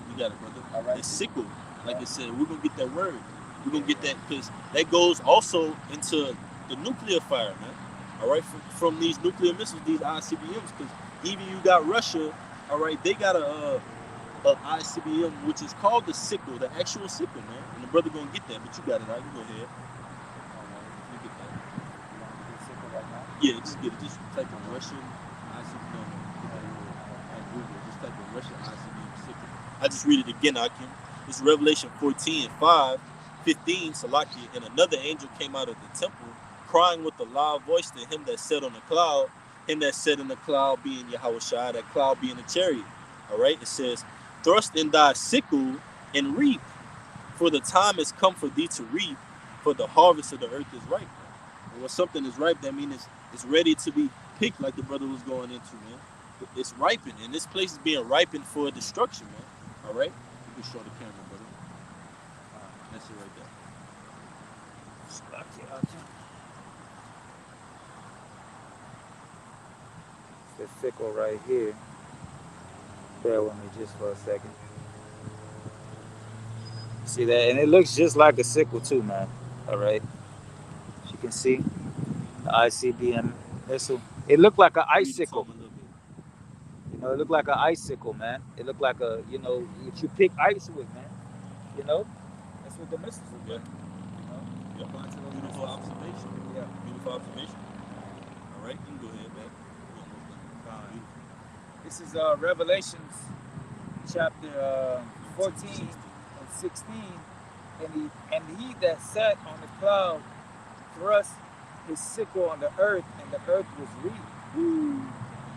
You got it, brother. All right. It's sickle, like it said. We're going to get that word. We're gonna get that because that goes also into the nuclear fire, man. All right, from these nuclear missiles, these ICBMs, because even you got Russia, all right, they got a ICBM which is called the sickle, the actual sickle, man. And the brother gonna get that, but you got it out. You go ahead. You get that. Yeah, just get it. Just type in Russian ICBM. Just type in Russian ICBM sickle. I just read it again, Akim. It's Revelation 14:5-15. Salakia, and another angel came out of the temple, crying with a loud voice to him that sat on the cloud, him that sat in the cloud being Yahushua, that cloud being the chariot. All right, it says, thrust in thy sickle and reap, for the time has come for thee to reap, for the harvest of the earth is ripe. And when something is ripe, that means it's ready to be picked, like the brother was going into, man. It's ripened, and this place is being ripened for destruction, man. All right, you can show the camera, brother. That's it right there. The sickle right here. Bear with me just for a second. See that? And it looks just like a sickle too, man. All right. As you can see, the ICBM missile. It looked like an icicle. You know, it looked like an icicle, man. It looked like a, you know, what you pick ice with, man. You know? That's what the missiles look like. You know? Yeah. Beautiful observation. Yeah. Beautiful observation. All right, you can go ahead, man. This is Revelations chapter 14 and 16. And he that sat on the cloud thrust his sickle on the earth, and the earth was reaped.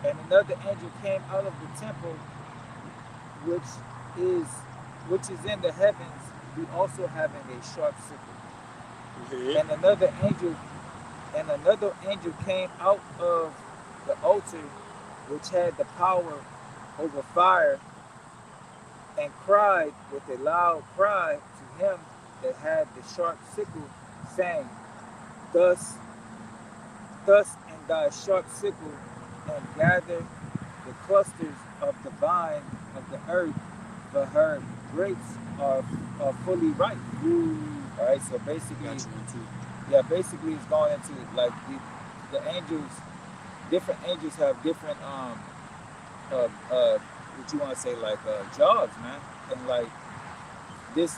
And another angel came out of the temple, which is in the heavens, he also having a sharp sickle. Mm-hmm. And another angel came out of the altar, which had the power over fire, and cried with a loud cry to him that had the sharp sickle, saying, Thus in thy sharp sickle, and gather the clusters of the vine of the earth, for her grapes are fully ripe. All right, so basically, basically it's going into like the angels. Different angels have different what you want to say, like jobs, man. And like this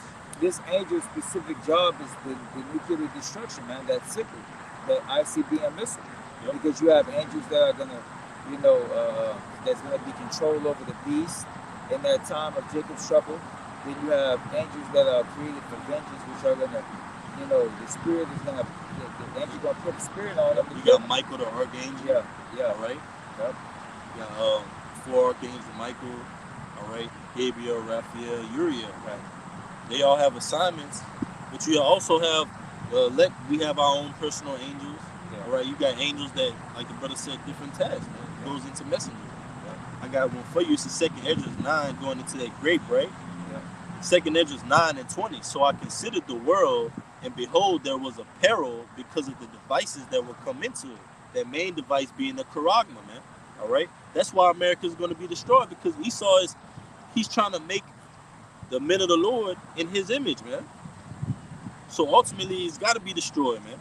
angel's specific job is the nuclear destruction, man. That sickle, that ICBM missile. Yep. Because you have angels that are gonna, you know, that's gonna be control over the beast in that time of Jacob's trouble. Then you have angels that are created for vengeance, which are gonna, you know, the spirit is gonna, the angel gonna put the spirit on them. You got Michael the archangel. Yeah. All right. Yep. You got 4 archangels: Michael, all right, Gabriel, Raphael, Uriel. Right. They all have assignments, but you also have we have our own personal angels. Yeah. All right, you got angels that, like the brother said, different tasks. Man. It goes into messenger. Yeah. I got one for you. It's the 2nd Esdras 9 going into that grape, right? Yeah. 2nd Esdras 9 and 20. So I considered the world, and behold, there was a peril because of the devices that will come into it. That main device being the charagma, man. All right, that's why America is going to be destroyed, because Esau he's trying to make the men of the Lord in his image, man. So ultimately, he's got to be destroyed, man.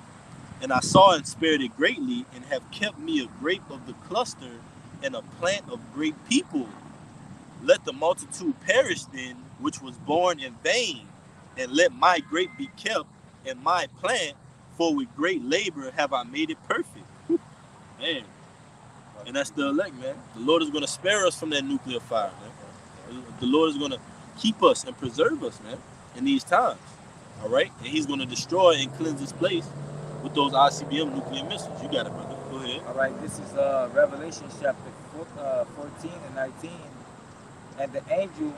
And I saw and spared it greatly, and have kept me a grape of the cluster, and a plant of great people. Let the multitude perish then, which was born in vain, and let my grape be kept, and my plant, for with great labor have I made it perfect. Man. And that's the elect, man. The Lord is going to spare us from that nuclear fire, man. The Lord is going to keep us and preserve us, man, in these times. All right? And he's going to destroy and cleanse this place with those ICBM nuclear missiles. You got it, brother. Go ahead. All right, this is Revelation chapter 14 and 19. And the angel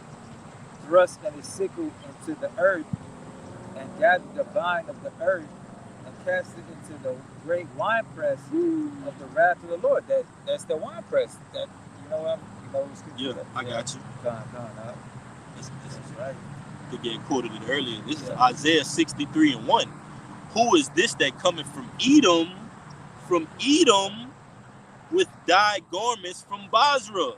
thrust in his sickle into the earth, and gathered the vine of the earth, and cast it into the great winepress of the wrath of the Lord. That's the winepress. That, you know what I got you. That's right. To get quoted it earlier. This is Isaiah 63 and 1. Who is this that cometh from Edom, with dyed garments from Basra?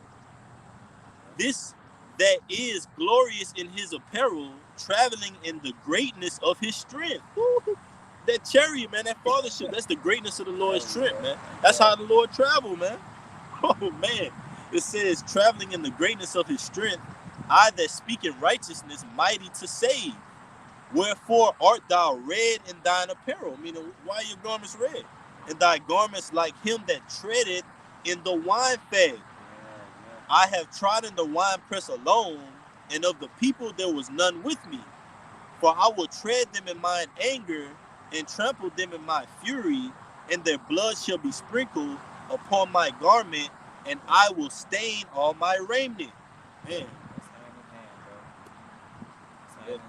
This that is glorious in his apparel, traveling in the greatness of his strength. Woo. That chariot, man, that fathership, that's the greatness of the Lord's strength, man. That's how the Lord traveled, man. Oh, man. It says, traveling in the greatness of his strength, I that speak in righteousness, mighty to save. Wherefore art thou red in thine apparel? Meaning, why are your garments red? And thy garments like him that treaded in the wine fag. I have trodden the winepress alone, and of the people there was none with me. For I will tread them in mine anger, and trample them in my fury, and their blood shall be sprinkled upon my garment, and I will stain all my raiment. Man. Yep,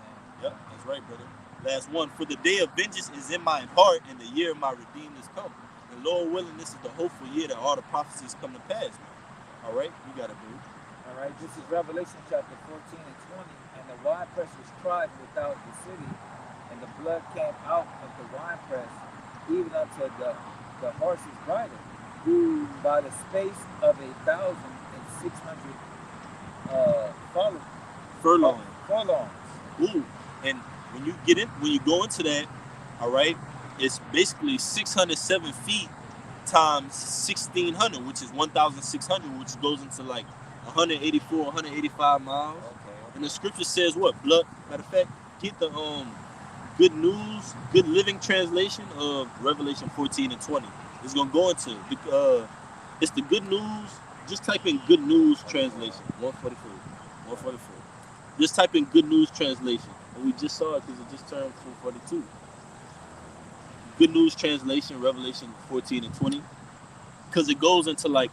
that's right, brother. Last one. For the day of vengeance is in my heart, and the year of my redeemed is come. And Lord willing, this is the hopeful year that all the prophecies come to pass, man. All right, you got it, boo. All right, this is Revelation chapter 14 and 20. And the winepress was trodden without the city, and the blood came out of the winepress, even unto the horse's bridle, by the space of 1,600 furlongs. Ooh, and when you go into that, all right, it's basically 607 feet times 1,600, which is 1,600, which goes into like 184, 185 miles. Okay. And the scripture says what? Blood. Matter of fact, get the Good News, Good Living translation of Revelation 14 and 20. It's gonna go into it's the Good News. Just type in Good News translation. 144. Just type in Good News translation, and we just saw it because it just turned 242. Good News translation, Revelation 14 and 20, because it goes into like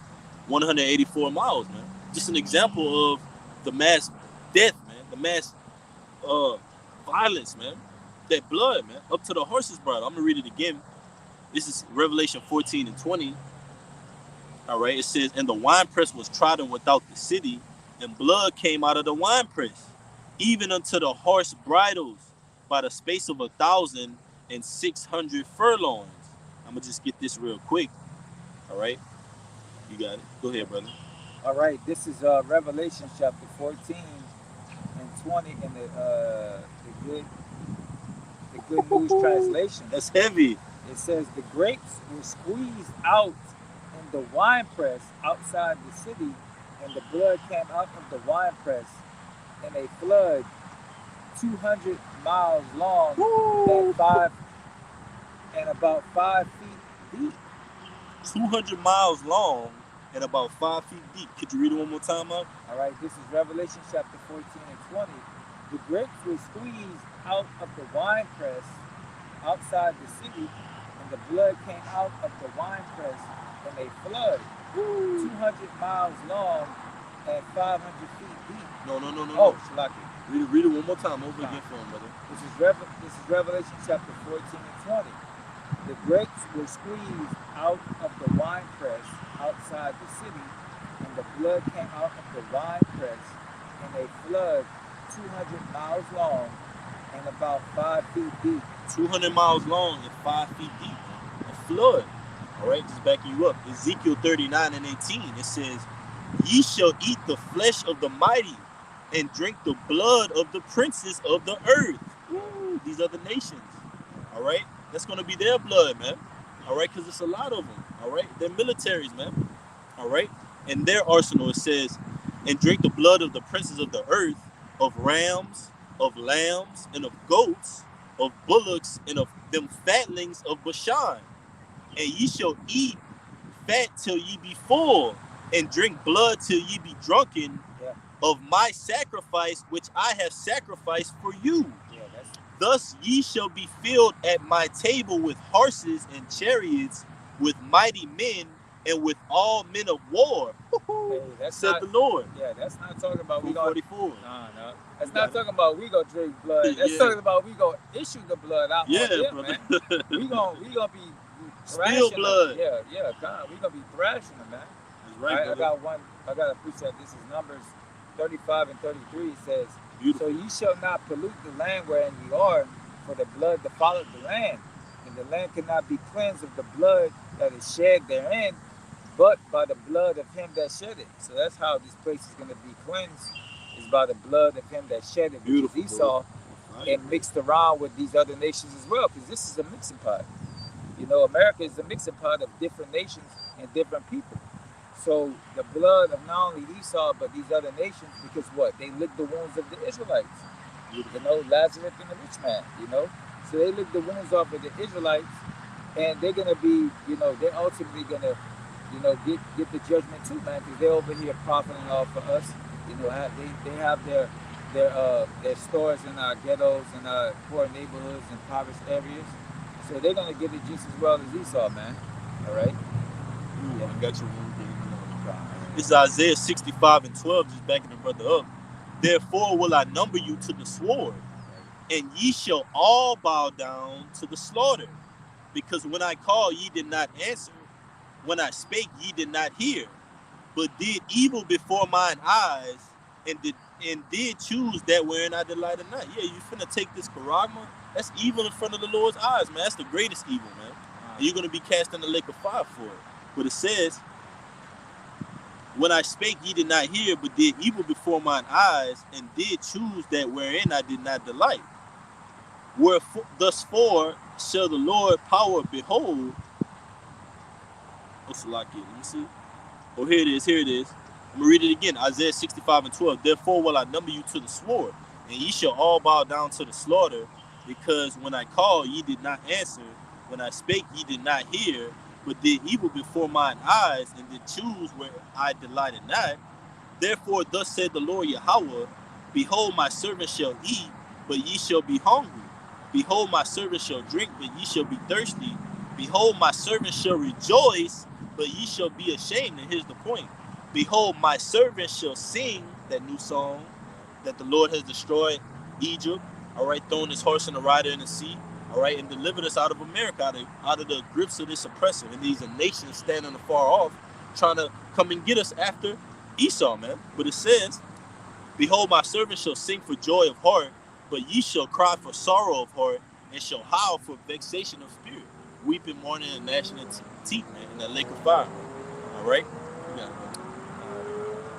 184 miles, man. Just an example of the mass death, man, the mass violence, man, that blood, man, up to the horse's bridle. I'm gonna read it again. This is Revelation 14 and 20. All right, it says, and the winepress was trodden without the city, and blood came out of the winepress, even unto the horse bridles, by the space of 1,600 furlongs. I'm gonna just get this real quick. All right, you got it. Go ahead, brother. All right, this is Revelation chapter 14 and 20 in the Good News translation. That's heavy. It says the grapes were squeezed out in the winepress outside the city, and the blood came out of the winepress in a flood 200 miles long and about 5 feet deep. 200 miles long and about 5 feet deep. Could you read it one more time, Mark? All right, this is Revelation chapter 14 and 20. The grapes were squeezed out of the winepress outside the city, and the blood came out of the winepress in a flood 200 miles long and 500 feet deep. No. Oh, Shalaki. Read it one more time over again for him, brother. This is Revelation chapter 14 and 20. The grapes were squeezed out of the winepress outside the city, and the blood came out of the winepress in a flood 200 miles long and about 5 feet deep. 200 miles long and 5 feet deep. A flood. All right, just backing you up. Ezekiel 39 and 18, it says, ye shall eat the flesh of the mighty and drink the blood of the princes of the earth. Woo, these are the nations. All right, that's going to be their blood, man. All right, because it's a lot of them. All right, they're militaries, man. All right, in their arsenal, it says, and drink the blood of the princes of the earth, of rams, of lambs, and of goats, of bullocks, and of them fatlings of Bashan. And ye shall eat fat till ye be full, and drink blood till ye be drunken of my sacrifice, which I have sacrificed for you. Thus ye shall be filled at my table with horses and chariots, with mighty men, and with all men of war. Hey, that's said the Lord. Yeah, that's not talking about we gonna. No. That's not talking about we gonna drink blood. That's talking about we gonna issue the blood out. Yeah, on them, brother. Man. we gonna be spill blood. Them. Yeah, God, we gonna be thrashing them, man. That's right, I got a precept. This is Numbers 35 and 33. It says, beautiful. So ye shall not pollute the land wherein ye are, for the blood defileth the land, and the land cannot be cleansed of the blood that is shed therein, but by the blood of him that shed it. So that's how this place is going to be cleansed, is by the blood of him that shed it, which is Esau. and mixed around with these other nations as well, because this is a mixing pot. You know, America is a mixing pot of different nations and different people. So the blood of not only Esau but these other nations, because what? They licked the wounds of the Israelites. You know, Lazarus and the rich man, you know. So they licked the wounds off of the Israelites, and they're gonna be, you know, they're ultimately gonna, you know, get the judgment too, man, because they're over here profiting off of us. You know, they have their stores in our ghettos and our poor neighborhoods and impoverished areas. So they're gonna get it just as well as Esau, man. All right. Ooh, I got you. This is Isaiah 65:12, just backing the brother up. Therefore will I number you to the sword, and ye shall all bow down to the slaughter. Because when I called, ye did not answer. When I spake, ye did not hear, but did evil before mine eyes, and did choose that wherein I delighted not. Yeah, you finna take this charagma. That's evil in front of the Lord's eyes, man. That's the greatest evil, man. And you're gonna be cast in the lake of fire for it. But it says, when I spake, ye did not hear, but did evil before mine eyes, and did choose that wherein I did not delight. Wherefore, thus far shall the Lord power behold. What's the lock here? Let me see. Oh, here it is. Here it is. I'm gonna read it again. Isaiah 65:12. Therefore will I number you to the sword, and ye shall all bow down to the slaughter, because when I called, ye did not answer. When I spake, ye did not hear, but did evil before mine eyes, and did choose where I delighted not. Therefore, thus said the Lord Yahweh, behold, my servant shall eat, but ye shall be hungry. Behold, my servant shall drink, but ye shall be thirsty. Behold, my servant shall rejoice, but ye shall be ashamed. And here's the point. Behold, my servant shall sing, that new song, that the Lord has destroyed Egypt, all right, thrown his horse and the rider in the sea, all right, and delivered us out of America, out of the grips of this oppressor. And these are nations standing afar off, trying to come and get us after Esau, man. But it says, behold, my servant shall sing for joy of heart, but ye shall cry for sorrow of heart, and shall howl for vexation of spirit, weeping, mourning, and gnashing of teeth, man, in that lake of fire. All right? Yeah.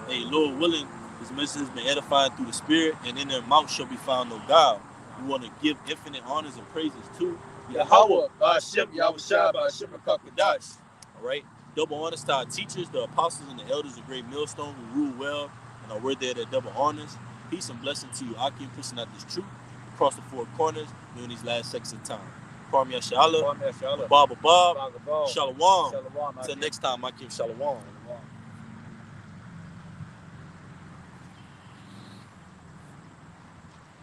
Hey, Lord willing, this message has been edified through the Spirit, and in their mouth shall be found no guile. We want to give infinite honors and praises to Yahweh, Hashem, Yahushua, Hashem, Kakadash. All right? Double honors to our teachers, the apostles, and the elders of Great Millstone who rule well and are worthy of their double honors. Peace and blessing to you, Akim, pushing out this truth across the four corners during these last seconds of time. Kwame Yashala, Bob, Shalom. Until next time, Akim, Shalom.